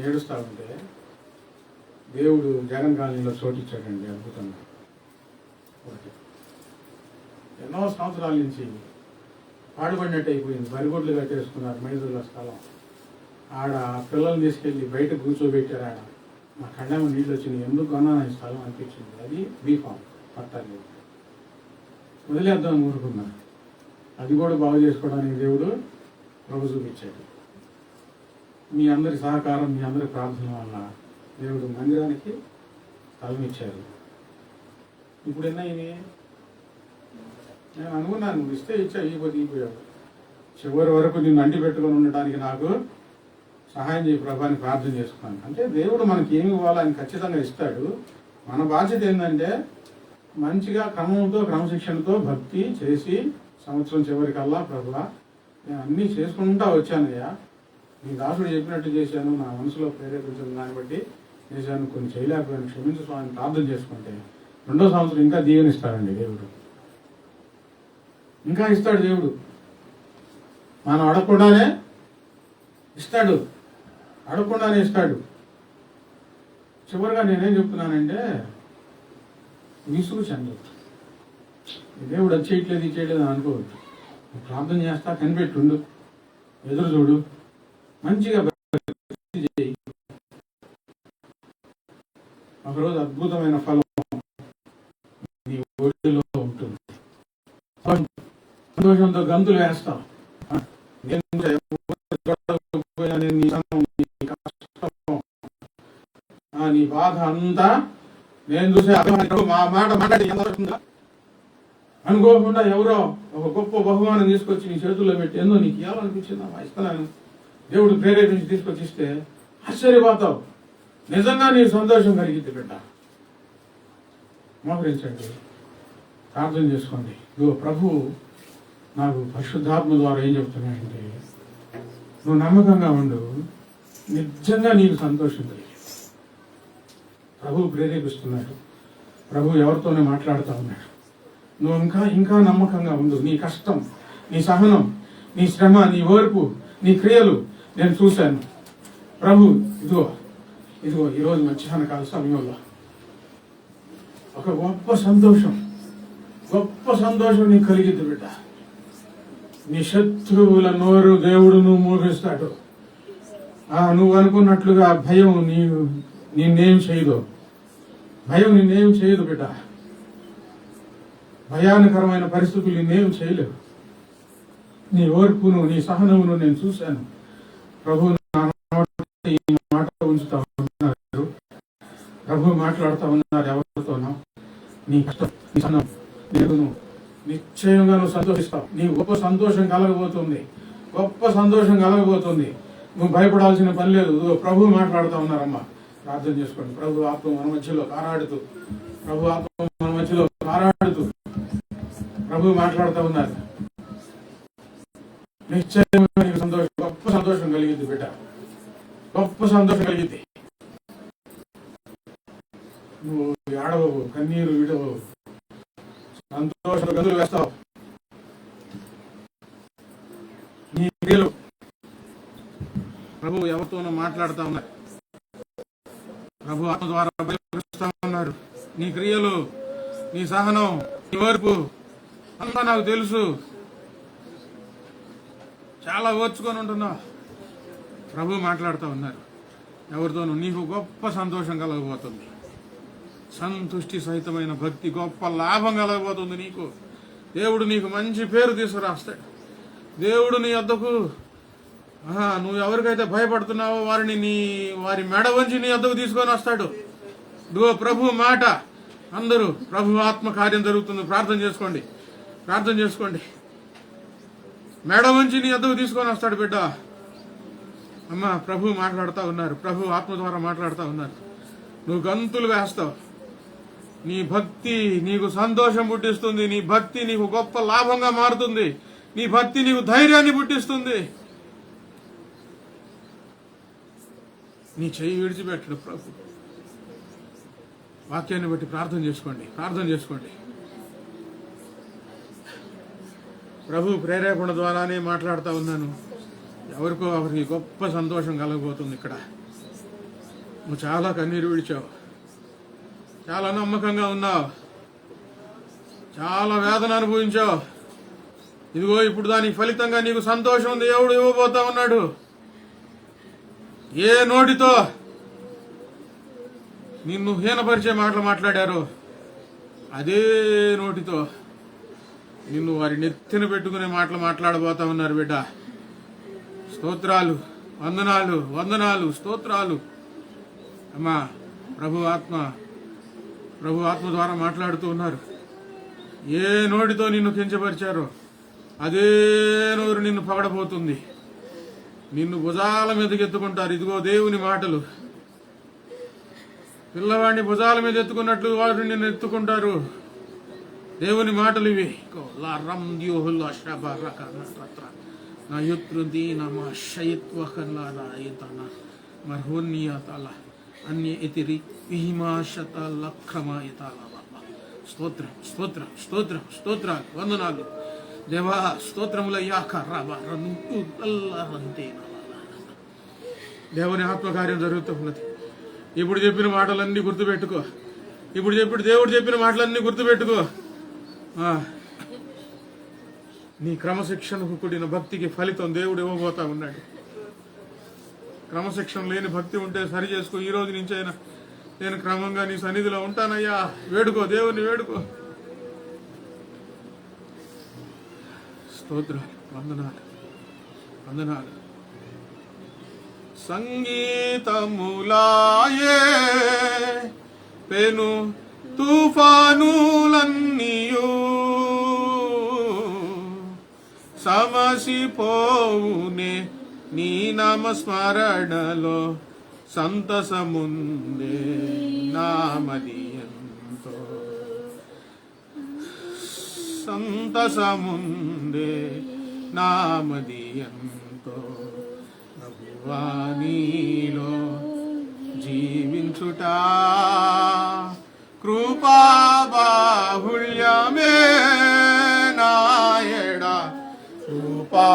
Speaker 1: ఏడుస్తా ఉంటే దేవుడు జగన్ కాలనీలో చోటిచ్చాడండి అద్భుతంగా. ఎన్నో సంవత్సరాల నుంచి పాడుపడినట్టు అయిపోయింది, బరిగొడ్లు కట్టేసుకున్నారు మైసూరులో స్థలం. ఆడ పిల్లల్ని తీసుకెళ్ళి బయట కూర్చోబెట్టారు. ఆడ మా కళ్ళేమో నీళ్ళు వచ్చినాయి, ఎందుకు కొన్నాను ఈ స్థలం అనిపించింది. అది బీఫామ్ పట్టాలి, వదిలేద్దాం ఊరుకున్నా. అది కూడా బాగు చేసుకోవడానికి దేవుడు ప్రభు చూపించాడు. మీ అందరి సహకారం, మీ అందరి ప్రార్థన వల్ల దేవుడు మందిరానికి స్థలం ఇచ్చారు. ఇప్పుడు ఎన్నైంది? నేను అనుకున్నాను నువ్వు ఇస్తే ఇచ్చా, ఇవ్వకపోయావు. చివరి వరకు నిన్ను అంటి పెట్టుకొని ఉండటానికి నాకు సహాయం చేయి ప్రభా అని ప్రార్థన చేసుకున్నాను. అంటే దేవుడు మనకి ఏమి ఇవ్వాలో ఆయన ఖచ్చితంగా ఇస్తాడు. మన బాధ్యత ఏంటంటే మంచిగా క్రమంతో క్రమశిక్షణతో భక్తి చేసి సంవత్సరం చివరికల్లా ప్రభువా నేను అన్నీ చేసుకుంటా వచ్చానయ్యా, నీ దాసుడు చెప్పినట్టు చేశాను, నా మనసులో ప్రేరేపించిన దాన్ని బట్టి చేశాను, కొన్ని చేయలేకపోయాను, క్షమించు స్వామిని ప్రార్థన చేసుకుంటే రెండో సంవత్సరం ఇంకా దీవెనిస్తాడండి దేవుడు. ఇంకా ఇస్తాడు దేవుడు. మనం అడగకుండానే ఇస్తాడు, అడగకుండానే ఇస్తాడు. చివరిగా నేనేం చెప్తున్నానంటే విసుగు చెందొద్దు. దేవుడు అది చేయట్లేదు ఇది చేయట్లేదు అని అనుకోవద్దు. ప్రార్థన చేస్తా, కనిపెట్టుండు, ఎదురు చూడు, మంచిగా చేయి. ఒకరోజు అద్భుతమైన ఫలం నీ ఒడిలో ఉంటుంది. సంతోషంతో గంతులు వేస్తాం. నీ బాధ అంతా నేను చూసే మా మాట మాట్లాడి అనుకోకుండా ఎవరో ఒక గొప్ప బహుమానం తీసుకొచ్చి నీ చేతుల్లో పెట్టి ఏందో నీకు ఇవ్వాలనిపించిందా ఇస్తున్నాను దేవుడు ప్రేరేపించి తీసుకొచ్చి ఇస్తే ఆశ్చర్యపోతావు. నిజంగా నీ సంతోషం కలిగిద్ది బిడ్డ. మోకరించండి, ప్రార్థన చేసుకోండి. ఇదిగో ప్రభు నాకు పరిశుద్ధాత్మ ద్వారా ఏం చెప్తున్నాడంటే, నువ్వు నమ్మకంగా ఉండు, నిజంగా నీకు సంతోషం కలిగి. ప్రభు ప్రేరేపిస్తున్నాడు, ప్రభు ఎవరితోనే మాట్లాడుతూ ఉన్నాడు. నువ్వు ఇంకా ఇంకా నమ్మకంగా ఉండు. నీ కష్టం, నీ సహనం, నీ శ్రమ, నీ ఓర్పు, నీ క్రియలు నేను చూశాను. ప్రభు ఇదిగో ఇదిగో ఈరోజు మధ్యాహ్న కాల సమయంలో ఒక గొప్ప సంతోషం నీకు కలిగిద్ది బిడ్డ. నీ శత్రువుల నోరు దేవుడును మోగిస్తాడు. నువ్వు అనుకున్నట్లుగా భయం నిన్నేం చేయదు. భయం నిన్నేం చేయదు బిడ్డ. భయానకరమైన పరిస్థితులు నిన్నేం చేయలేవు. నీ ఓర్పును, నీ సహనమును నేను చూశాను. ప్రభు ఈ మాట ఉంచుతా ఉన్నారు. ప్రభు మాట్లాడుతూ ఉన్నారు ఎవరితోనో. నీ కష్టం, నీ సహనం నిశ్చయంగా నువ్వు సంతోషిస్తావు. నీ గొప్ప సంతోషం కలగబోతుంది. నువ్వు భయపడాల్సిన పని లేదు. ప్రభు మాట్లాడుతూ ఉన్నారమ్మా. ప్రార్థన చేసుకోండి. ప్రభు ఆత్మ మన మధ్యలో కారాడుతూ ప్రభు మాట్లాడుతూ ఉన్నారు. నిశ్చయంగా నీకు సంతోషం, గొప్ప సంతోషం కలిగింది బిడ్డ. గొప్ప సంతోషం కలిగింది. నువ్వు ఏడవవు, కన్నీరు విడవవు, సంతోష గదులు వేస్తావు. నీ క్రియలు ప్రభు ఎవరితోనో మాట్లాడుతూ ఉన్నారు. ప్రభు ఆత్మ ద్వారా బయలుపరుస్తూ ఉన్నారు. నీ క్రియలు, నీ సహనం, నీ ఓర్పు అంతా నాకు తెలుసు. చాలా ఓర్చుకొని ఉంటున్నావు. ప్రభు మాట్లాడుతూ ఉన్నారు ఎవరితోనూ. నీకు గొప్ప సంతోషం కలగబోతుంది. సంతుష్టి సహితమైన భక్తి, గొప్ప లాభం కలగబోతుంది నీకు. దేవుడు నీకు మంచి పేరు తీసుకురాస్తాడు. దేవుడు నీ వద్దకు నువ్వు ఎవరికైతే భయపడుతున్నావో వారి మెడ వంచి నీ వద్దకు తీసుకొని వస్తాడు. ఇదిగో ప్రభు మాట. అందరూ ప్రభు ఆత్మ కార్యం జరుగుతుంది. ప్రార్థన చేసుకోండి. మెడ వంచి నీ వద్దకు తీసుకొని వస్తాడు బిడ్డ. అమ్మా, ప్రభు మాట్లాడుతూ ఉన్నారు. ప్రభు ఆత్మ ద్వారా మాట్లాడుతూ ఉన్నారు. నువ్వు గంతులు వేస్తావు. నీ భక్తి నీకు సంతోషం పుట్టిస్తుంది. నీ భక్తి నీకు గొప్ప లాభంగా మారుతుంది. నీ భక్తి నీకు ధైర్యాన్ని పుట్టిస్తుంది. నీ చెయ్యి విడిచిపెట్టడు ప్రభు. వాక్యాన్ని బట్టి ప్రార్థన చేసుకోండి. ప్రభు ప్రేరేపణ ద్వారానే మాట్లాడుతూ ఉన్నాను. ఎవరికో ఒకరికి గొప్ప సంతోషం కలగబోతుంది. ఇక్కడ నువ్వు చాలా కన్నీరు విడిచావు, చాలా నమ్మకంగా ఉన్నావు, చాలా వేదన అనుభవించావు. ఇదిగో ఇప్పుడు దానికి ఫలితంగా నీకు సంతోషం దేవుడు ఇవ్వబోతా ఉన్నాడు. ఏ నోటితో నిన్ను హీనపరిచే మాటలు మాట్లాడారో అదే నోటితో నిన్ను వారి నెత్తిన పెట్టుకునే మాటలు మాట్లాడబోతా ఉన్నారు బిడ్డ. స్తోత్రాలు, వందనాలు, స్తోత్రాలు. అమ్మా, ప్రభు ఆత్మ ద్వారా మాట్లాడుతూ ఉన్నారు. ఏ నోటితో నిన్ను కించపరిచారో అదే నోరు నిన్ను పగడబోతుంది. నిన్ను భుజాల మీదకి ఎత్తుకుంటారు. ఇదిగో దేవుని మాటలు. పిల్లవాడిని భుజాల మీద ఎత్తుకున్నట్లు వారు నిన్ను ఎత్తుకుంటారు. దేవుని మాటలు ఇవి. స్తోత్రం, వందనాలు దేవా, స్తోత్రములయ్యా. దేవుని ఆత్మకార్యం జరుగుతున్నది. ఇప్పుడు చెప్పిన మాటలన్నీ గుర్తుపెట్టుకో. దేవుడు చెప్పిన మాటలన్నీ గుర్తుపెట్టుకో. నీ క్రమశిక్షణకు కూడిన భక్తికి ఫలితం దేవుడు ఇవ్వబోతా ఉన్నాడు. క్రమశిక్షణ లేని భక్తి ఉంటే సరి చేసుకో. ఈ రోజు నుంచి అయినా నేను క్రమంగా నీ సన్నిధిలో ఉంటానయ్యా. వేడుకో, దేవుని వేడుకో. స్తోత్రాలు, వందనాలు. సంగీతములాయే పెను తుఫానులన్నీయు సమసిపోవునే నీ నామస్మరణలో సంతసముందే నామది ఎంతో సంతసముందే నామది ఎంతో ప్రభువా నీలో జీవించుట కృపా బాహుళ్యమే నాయడా కృపా